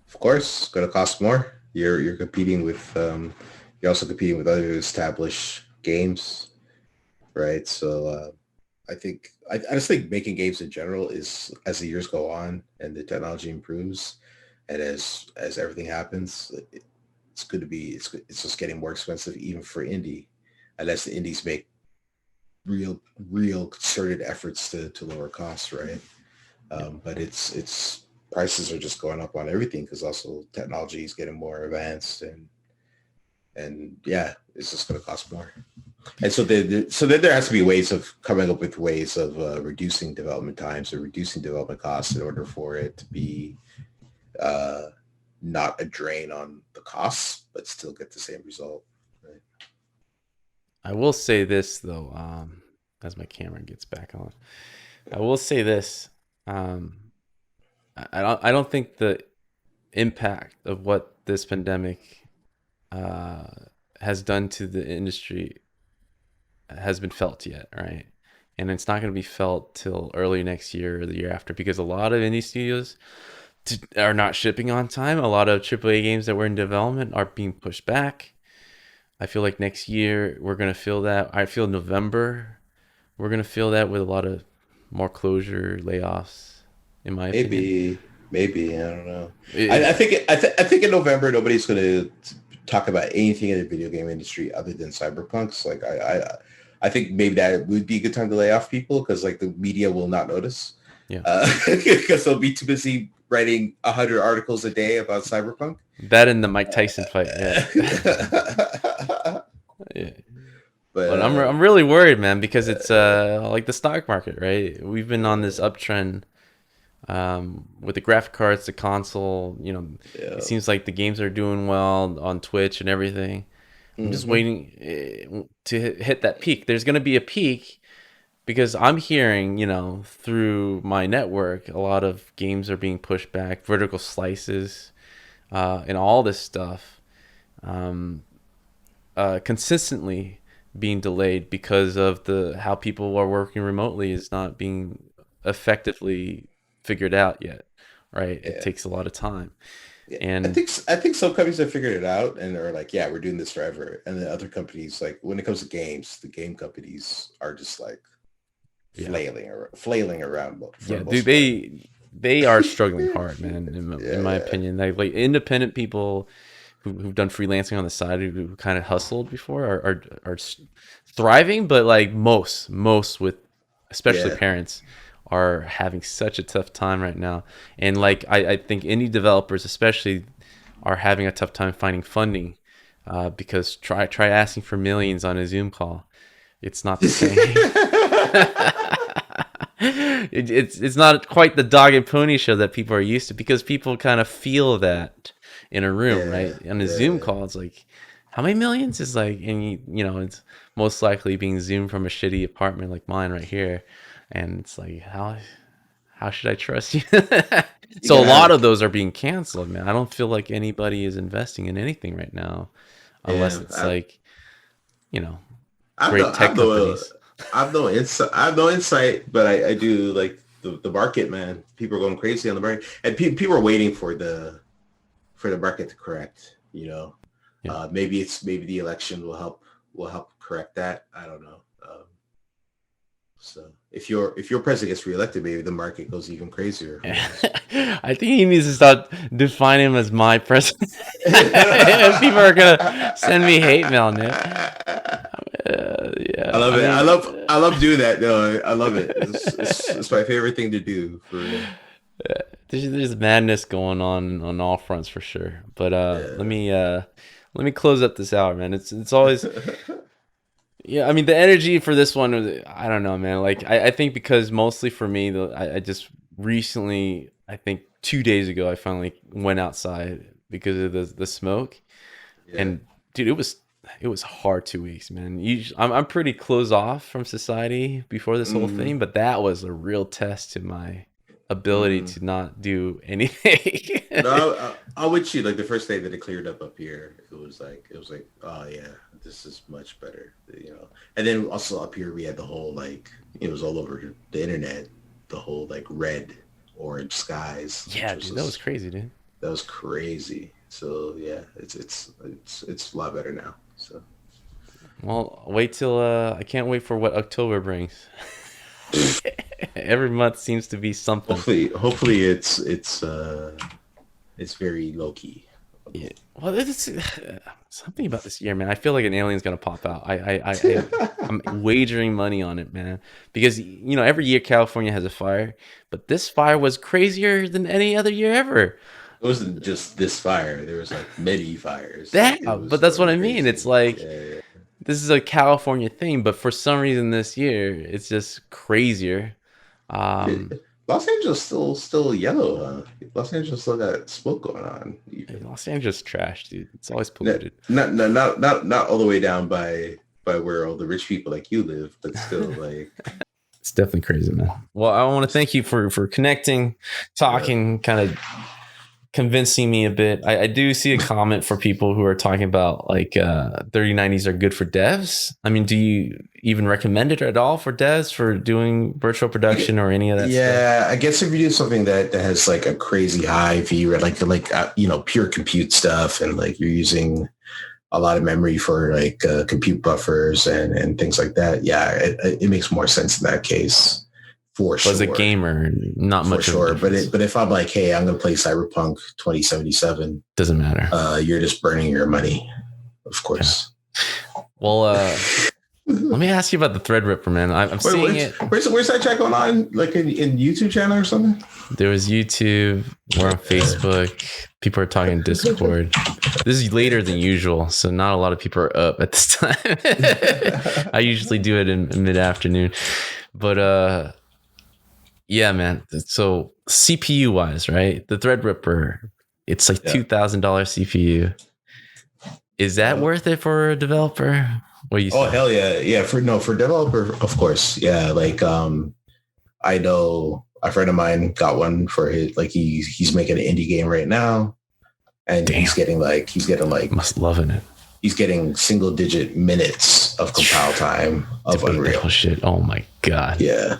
Of course, it's going to cost more. You're competing with you're also competing with other established games, right? So I just think making games in general is as the years go on and the technology improves, and as everything happens, it's going to be it's just getting more expensive even for indie, unless the indies make real concerted efforts to lower costs, right? But it's prices are just going up on everything because also technology is getting more advanced, and yeah, it's just going to cost more. And so then there has to be ways of coming up with ways of reducing development times or reducing development costs in order for it to be uh, not a drain on the costs, but still get the same result. Right? I will say this though, as my camera gets back on. I will say this. Um, I don't think the impact of what this pandemic has done to the industry has been felt yet, right? And it's not going to be felt till early next year or the year after, because a lot of indie studios are not shipping on time. A lot of AAA games that were in development are being pushed back. I feel like next year we're going to feel that. I feel November we're going to feel that with a lot of more closure, layoffs, in my opinion. Maybe, I don't know. It, I think in November nobody's going to talk about anything in the video game industry other than Cyberpunks. Like I think maybe that would be a good time to lay off people, because like the media will not notice. yeah. Because they'll be too busy writing 100 articles a day about Cyberpunk. That and the Mike Tyson fight, yeah. Yeah. But I'm really worried, man, because it's like the stock market, right? We've been on this uptrend with the graphic cards, the console. It seems like the games are doing well on Twitch and everything. I'm just waiting to hit that peak. There's going to be a peak, because I'm hearing, through my network, a lot of games are being pushed back, vertical slices, and all this stuff, consistently being delayed because of how people are working remotely is not being effectively figured out yet, right? Yeah. It takes a lot of time. Yeah. And I think some companies have figured it out and they're like, yeah, we're doing this forever. And then other companies, like when it comes to games, the game companies are just like flailing around. Yeah, dude, they are struggling hard, man. In my opinion, like independent people who've done freelancing on the side, who kind of hustled before, are thriving, but like most with, especially parents, are having such a tough time right now. And like I think indie developers especially are having a tough time finding funding, because try asking for millions on a Zoom call. It's not the same. It's not quite the dog and pony show that people are used to, because people kind of feel that in a room, right? On a Zoom call, it's like, how many millions is like, and it's most likely being zoomed from a shitty apartment like mine right here, and it's like, how should I trust you? So a lot of those are being canceled, man. I don't feel like anybody is investing in anything right now, unless it's like, great tech companies. I have no insight, but I do like the market, man. People are going crazy on the market, and people are waiting for the market to correct. Maybe the election will help correct that. I don't know. So if your president gets reelected, maybe the market goes even crazier. I think he needs to start defining him as my president. People are gonna send me hate mail, man. Yeah, I love it. I love doing that. No, I love it. It's my favorite thing to do. There's madness going on all fronts for sure. But let me close up this hour, man. It's always. Yeah, I mean, the energy for this one, I don't know, man. Like, I think because mostly for me, I just recently, I think 2 days ago, I finally went outside because of the smoke. Yeah. And dude, it was hard 2 weeks, man. I'm pretty closed off from society before this whole thing, but that was a real test to my ability to not do anything. No, I'm with you. Like the first day that it cleared up here, it was like, oh yeah, this is much better, And then also up here, we had the whole like, it was all over the internet, the whole like red, orange skies. Yeah, dude, that was crazy, dude. That was crazy. So yeah, it's a lot better now. So, well, wait till I can't wait for what October brings. Every month seems to be something. Hopefully it's very low key. Yeah. Well, it's something about this year, man. I feel like an alien's gonna pop out. I'm wagering money on it, man. Because every year California has a fire, but this fire was crazier than any other year ever. It wasn't just this fire. There was like many fires. But that's what I mean. It's like this is a California thing, but for some reason this year it's just crazier. Los Angeles still yellow, huh? Los Angeles still got smoke going on. Los Angeles trash, dude. It's always polluted. Not all the way down by where all the rich people like you live, but still like it's definitely crazy, man. Well, I want to thank you for connecting, talking, kind of convincing me a bit. I do see a comment for people who are talking about like 3090s are good for devs. I mean, do you even recommend it at all for devs for doing virtual production or any of that stuff? Yeah, I guess if you do something that has like a crazy high V, like pure compute stuff, and like you're using a lot of memory for like compute buffers and things like that. Yeah, it makes more sense in that case. For sure. As a gamer, not much. For sure, but if I'm like, hey, I'm going to play Cyberpunk 2077, doesn't matter. You're just burning your money, of course. Yeah. Well, let me ask you about the Threadripper, man. I'm seeing it. Where's that chat going on? Like in YouTube channel or something? There was YouTube. We're on Facebook. People are talking Discord. This is later than usual, so not a lot of people are up at this time. I usually do it in mid-afternoon, but yeah, man. So CPU wise, right? The Threadripper, it's like $2,000 CPU. Is that worth it for a developer? What do you say? Hell yeah. Yeah. For developer, of course. Yeah. Like, I know a friend of mine got one for his, like he's making an indie game right now. And he's getting must loving it. He's getting single digit minutes of compile time of Unreal. Shit. Oh my God. Yeah.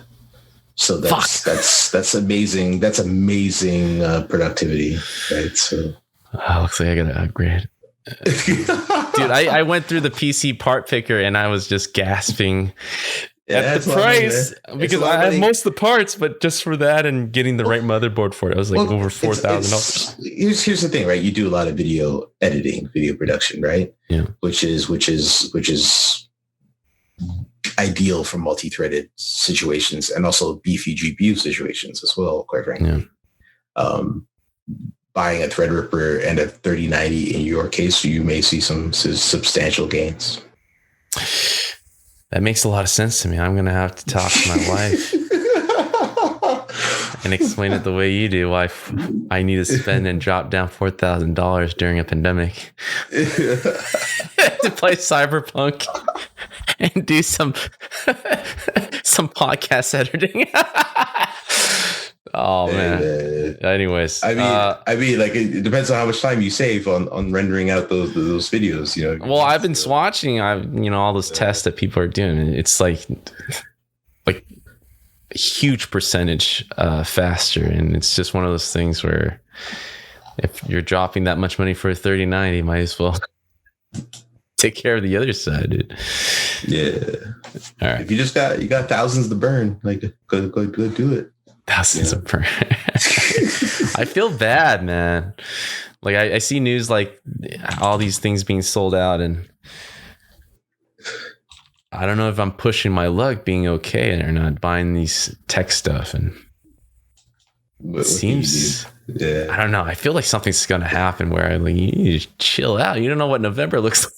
So that's amazing. That's amazing productivity, right? So looks like I gotta upgrade. Dude, I went through the PC part picker and I was just gasping at the price because I have most of the parts, but just for that and getting the right motherboard for it, I was like over $4,000. Here's the thing, right? You do a lot of video editing, video production, right? Yeah, which is ideal for multi-threaded situations and also beefy GPU situations as well, quite frankly. Yeah. Buying a Threadripper and a 3090 in your case, you may see some substantial gains. That makes a lot of sense to me. I'm going to have to talk to my wife and explain it the way you do. Why I need to spend and drop down $4,000 during a pandemic to play Cyberpunk and do some podcast editing. Oh man. Anyways, I mean, like it depends on how much time you save on rendering out those videos. You know. Well, I've been watching. All those tests that people are doing. It's like a huge percentage faster, and it's just one of those things where if you're dropping that much money for a 3090, might as well take care of the other side, dude. Yeah. All right. If you got thousands to burn, like go do it. Thousands of burn. I feel bad, man. Like I see news like all these things being sold out, and I don't know if I'm pushing my luck being okay or not buying these tech stuff. And it seems, I don't know. I feel like something's going to happen where you need to chill out. You don't know what November looks like.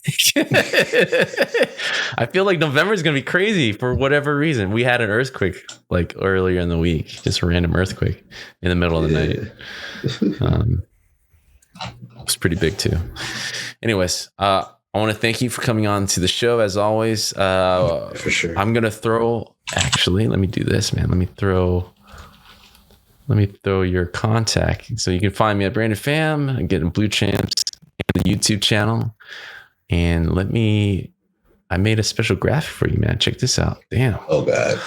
I feel like November is going to be crazy for whatever reason. We had an earthquake like earlier in the week, just a random earthquake in the middle of the night. It was pretty big too. Anyways, I want to thank you for coming on to the show as always. For sure. I'm going to let me do this, man. Let me throw your contact. So you can find me at Brandon Pham and get in Blue Champs and the YouTube channel. And I made a special graphic for you, man. Check this out. Damn. Oh God.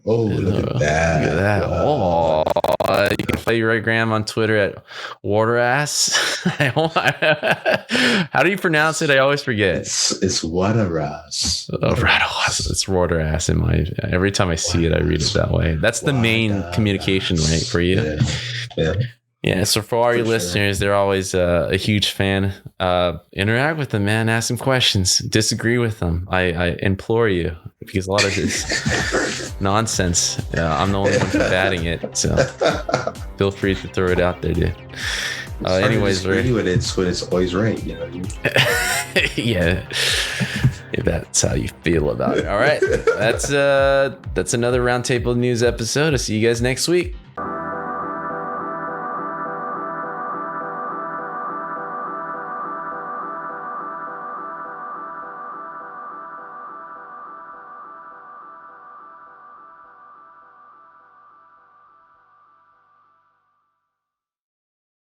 Oh, look at that. Look at that. Wow. Oh, you can play your Gram on Twitter at Waterass. How do you pronounce it? I always forget. It's Waterass. Waterass. It's Waterass every time I see it, I read it that way. That's the main communication, right, for you? Yeah. So for all your listeners, they're always a huge fan. Interact with them, man. Ask them questions. Disagree with them. I implore you, because a lot of this nonsense, I'm the only one combating it. So feel free to throw it out there, dude. Anyways, when it's always right, you know. Yeah. If that's how you feel about it. All right. That's another Roundtable News episode. I'll see you guys next week.